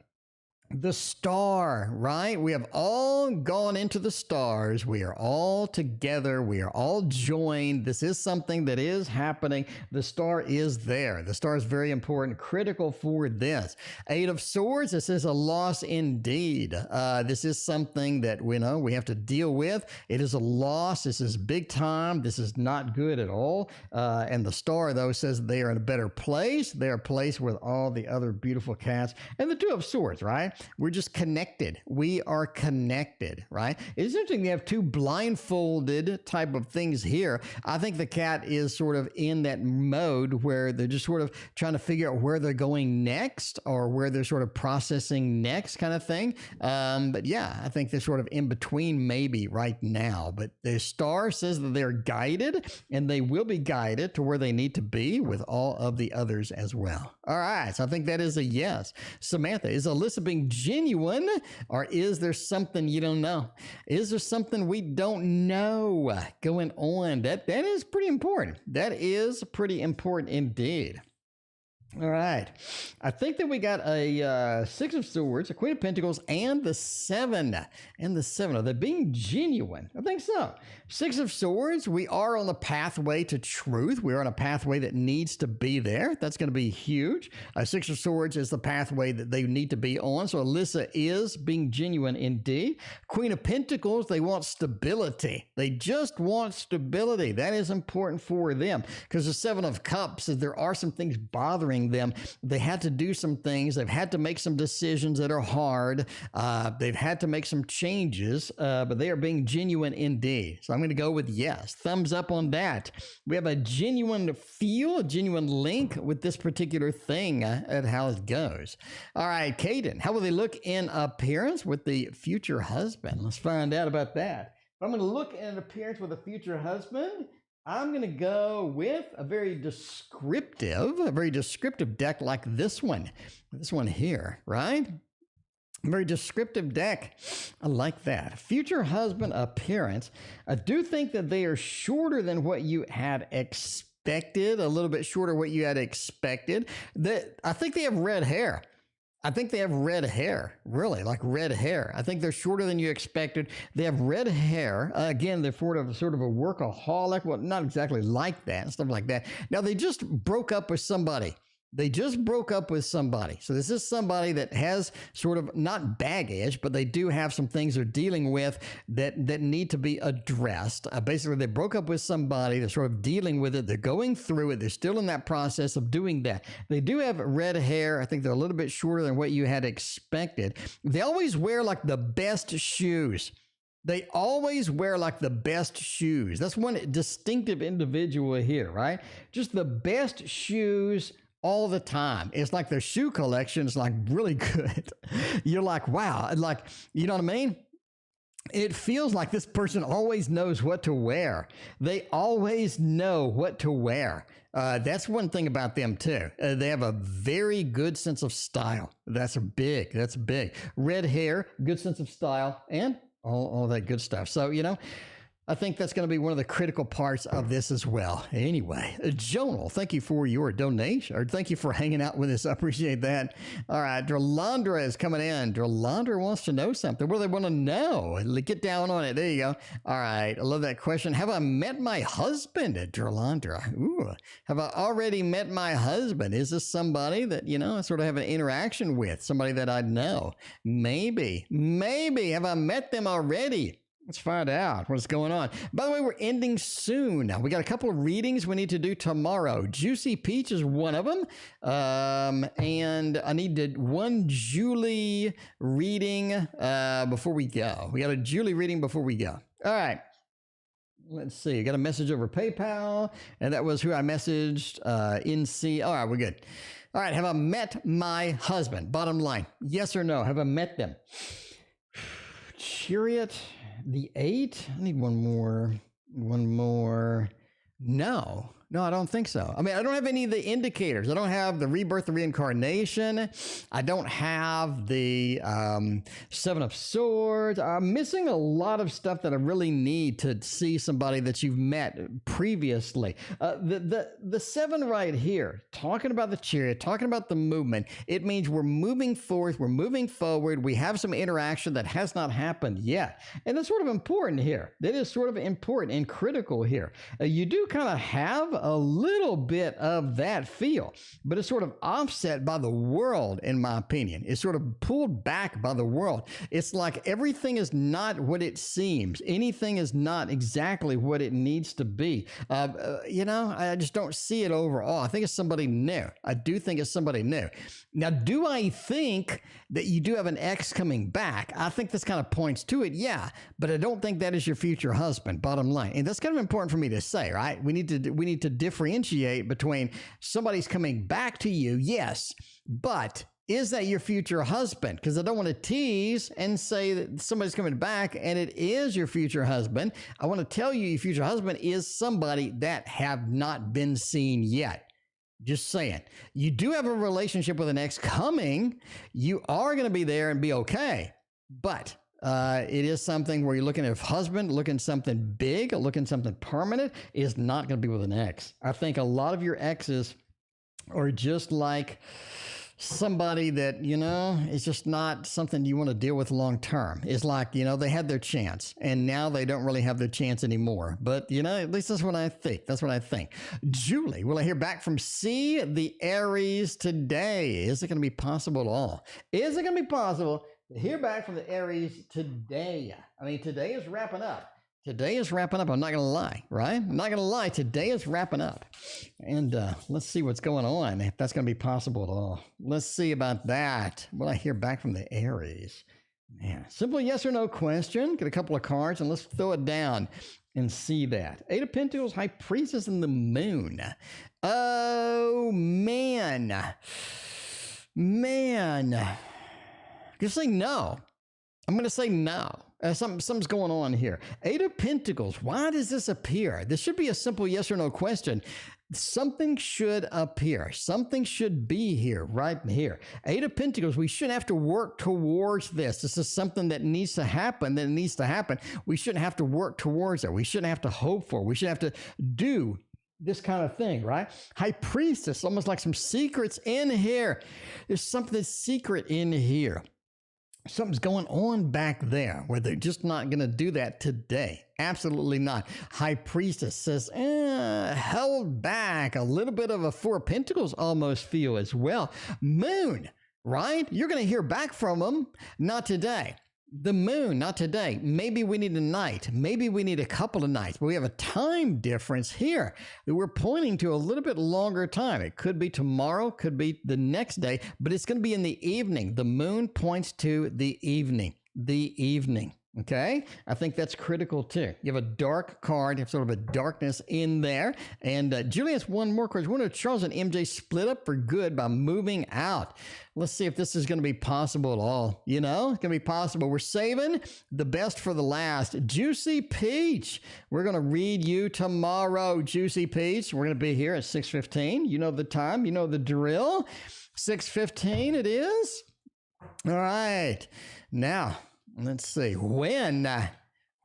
The Star, right? We have all gone into the stars. We are all together. We are all joined. This is something that is happening. The Star is there. The Star is very important, critical for this. Eight of Swords, this is a loss indeed. This is something that we know we have to deal with. It is a loss. This is big time. This is not good at all. And the Star, though, says they are in a better place. They are placed with all the other beautiful cats. And the Two of Swords, right? We're just connected. We are connected, right? It's interesting. You have two blindfolded type of things here. I think the cat is sort of in that mode where they're just sort of trying to figure out where they're going next or where they're sort of processing next kind of thing. But yeah, I think they're sort of in between maybe right now. But the Star says that they're guided and they will be guided to where they need to be with all of the others as well. All right. So I think that is a yes. Samantha, is Alyssa being genuine, or is there something you don't know? Is there something we don't know going on? That is pretty important. That is pretty important indeed. All right. I think that we got a Six of Swords, a Queen of Pentacles, and the Seven. And the Seven. Are they being genuine? I think so. Six of Swords, we are on the pathway to truth. We're on a pathway that needs to be there. That's going to be huge. Six of Swords is the pathway that they need to be on. So Alyssa is being genuine indeed. Queen of Pentacles, they want stability. They just want stability. That is important for them because the Seven of Cups, there are some things bothering them. They had to do some things. They've had to make some decisions that are hard. They've had to make some changes, but they are being genuine indeed. So I'm going to go with yes. Thumbs up on that. We have a genuine feel, a genuine link with this particular thing at how it goes. All right, Caden, how will they look in appearance with the future husband? Let's find out about that. If I'm going to look in appearance with a future husband, I'm going to go with a very descriptive deck like this one here, right? Very descriptive deck. I like that. Future husband appearance. I do think that they are shorter than what you had expected, a little bit shorter what you had expected. I think they have red hair. Really, like red hair. I think they're shorter than you expected. They have red hair. Again, they're sort of a workaholic. Well, not exactly like that, stuff like that. Now, they just broke up with somebody. So this is somebody that has sort of not baggage, but they do have some things they're dealing with that need to be addressed. Basically, they broke up with somebody. They're sort of dealing with it. They're going through it. They're still in that process of doing that. They do have red hair. I think they're a little bit shorter than what you had expected. They always wear like the best shoes. They always wear like the best shoes. That's one distinctive individual here, right? Just the best shoes all the time. It's like their shoe collection is like really good. You're like, wow. Like, you know what I mean? It feels like this person always knows what to wear. They always know what to wear. That's one thing about them too. They have a very good sense of style. That's big. That's big. Red hair, good sense of style, and all that good stuff. So, you know, I think that's going to be one of the critical parts of this as well. Anyway, Jonal, thank you for your donation, or thank you for hanging out with us. I appreciate that. All right, Drolandra is coming in. Drolandra wants to know something. What do they want to know? Get down on it. There you go. All right, I love that question. Have I met my husband? Drolandra. Ooh, have I already met my husband? Is this somebody that, you know, I sort of have an interaction with? Somebody that I know? Maybe. Have I met them already? Let's find out what's going on. By the way, we're ending soon. Now, we got a couple of readings we need to do tomorrow. Juicy Peach is one of them. And I need one Julie reading before we go. We got a Julie reading before we go. All right. Let's see. I got a message over PayPal, and that was who I messaged in C. All right, we're good. All right. Have I met my husband? Bottom line. Yes or no? Have I met them? Chariot. The 8? I need one more. No, I don't think so. I mean, I don't have any of the indicators. I don't have the rebirth, the reincarnation. I don't have the 7 of Swords. I'm missing a lot of stuff that I really need to see somebody that you've met previously. The 7 right here, talking about the Chariot, talking about the movement, it means we're moving forth, we're moving forward, we have some interaction that has not happened yet. And that's sort of important here. That is sort of important and critical here. You do kind of have a little bit of that feel, but it's sort of offset by the world, in my opinion. It's sort of pulled back by the world. It's like everything is not what it seems. Anything is not exactly what it needs to be. You know, I just don't see it overall. I think it's somebody new. I do think it's somebody new. Now, do I think that you do have an ex coming back? I think this kind of points to it, yeah, but I don't think that is your future husband, bottom line. And that's kind of important for me to say, right? We need to differentiate between somebody's coming back to you, yes, but is that your future husband? Because I don't want to tease and say that somebody's coming back and it is your future husband. I want to tell you your future husband is somebody that have not been seen yet. Just saying. You do have a relationship with an ex coming. You are going to be there and be okay. But it is something where you're looking at a husband, looking something big, looking something permanent, is not going to be with an ex. I think a lot of your exes are just like somebody that, you know, is just not something you want to deal with long term. It's like, you know, they had their chance and now they don't really have their chance anymore. But, you know, at least that's what I think. That's what I think. Julie, will I hear back from C, the Aries today? Is it going to be possible at all? Is it going to be possible to hear back from the Aries today? I mean, today is wrapping up. Today is wrapping up. I'm not going to lie, right? I'm not going to lie. Today is wrapping up. And let's see what's going on, if that's going to be possible at all. Let's see about that. Will I hear back from the Aries? Man, simple yes or no question. Get a couple of cards and let's throw it down and see that. 8 of Pentacles, High Priestess, and the Moon. Oh, man. I'm going to say no. I'm going to say no. Something's going on here. 8 of Pentacles. Why does this appear? This should be a simple yes or no question. Something should appear. Something should be here, right here. 8 of Pentacles. We shouldn't have to work towards this. This is something that needs to happen. We shouldn't have to work towards it. We shouldn't have to hope for it. We shouldn't have to do this kind of thing, right? High Priestess. Almost like some secrets in here. There's something secret in here. Something's going on back there where they're just not going to do that today. Absolutely not. High Priestess says, held back. A little bit of a 4 of Pentacles almost feel as well. Moon, right? You're going to hear back from them. Not today. The Moon, not today. Maybe we need a night. Maybe we need a couple of nights. But we have a time difference here that we're pointing to a little bit longer time. It could be tomorrow, could be the next day, but it's going to be in the evening. The Moon points to the evening. The evening. Okay, I think that's critical too. You have a dark card, you have sort of a darkness in there. And Julie has one more question. When are Charles and MJ split up for good by moving out? Let's see if this is going to be possible at all. You know, it's going to be possible. We're saving the best for the last. Juicy Peach, we're going to read you tomorrow, Juicy Peach. We're going to be here at 6:15. You know the time, you know the drill. 6:15 it is. All right, now. Let's see. When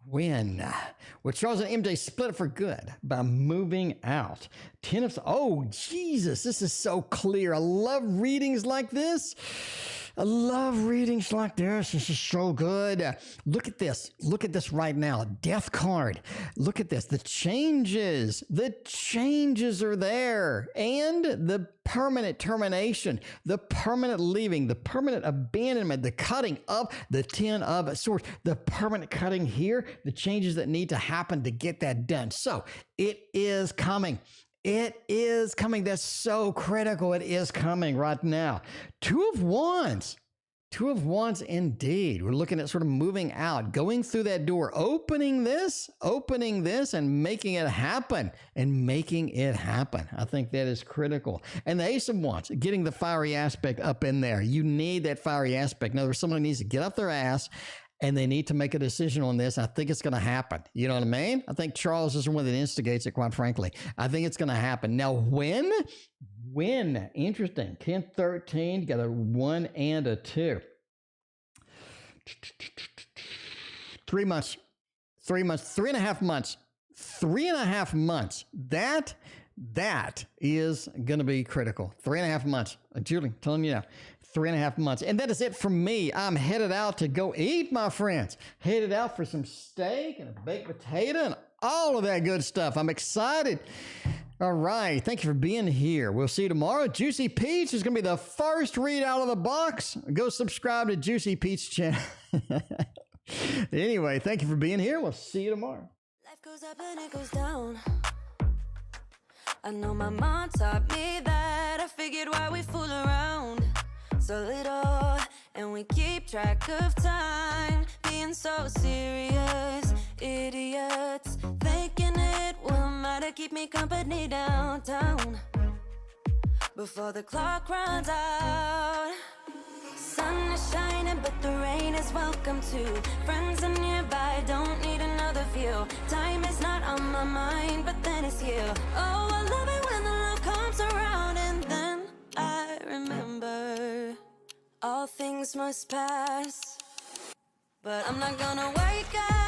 well, Charles and MJ split up for good by moving out. 10 of... Oh, Jesus, this is so clear. I love readings like this. I love readings like this. This is so good. Look at this. Look at this right now. Death card. Look at this. The changes are there. And the permanent termination, the permanent leaving, the permanent abandonment, the cutting of the 10 of Swords, the permanent cutting here, the changes that need to happen to get that done. So it is coming. It is coming. That's so critical. It is coming right now. Two of Wands. Two of Wands indeed. We're looking at sort of moving out, going through that door, opening this and making it happen I think that is critical. And the Ace of Wands, getting the fiery aspect up in there. You need that fiery aspect. In other words, someone needs to get off their ass and they need to make a decision on this. I think it's going to happen. You know what I mean? I think Charles is the one that instigates it, quite frankly. I think it's going to happen. Now, when? Interesting. 10-13, got a 1 and a 2. 3 months. 3.5 months. 3.5 months. That is going to be critical. 3.5 months. Julie, telling you now. 3.5 months. And that is it from me. I'm headed out to go eat, my friends. Headed out for some steak and a baked potato and all of that good stuff. I'm excited. All right. Thank you for being here. We'll see you tomorrow. Juicy Peach is going to be the first read out of the box. Go subscribe to Juicy Peach channel. Anyway, thank you for being here. We'll see you tomorrow. Life goes up and it goes down. I know my mom taught me that. I figured why we fool around so little, and we keep track of time, being so serious, idiots, thinking it will matter, keep me company downtown, before the clock runs out. Sun is shining, but the rain is welcome too. Friends are nearby, don't need another view. Time is not on my mind, but then it's you. Oh, I love it when the love comes around, and then I remember all things must pass. But I'm not gonna wake up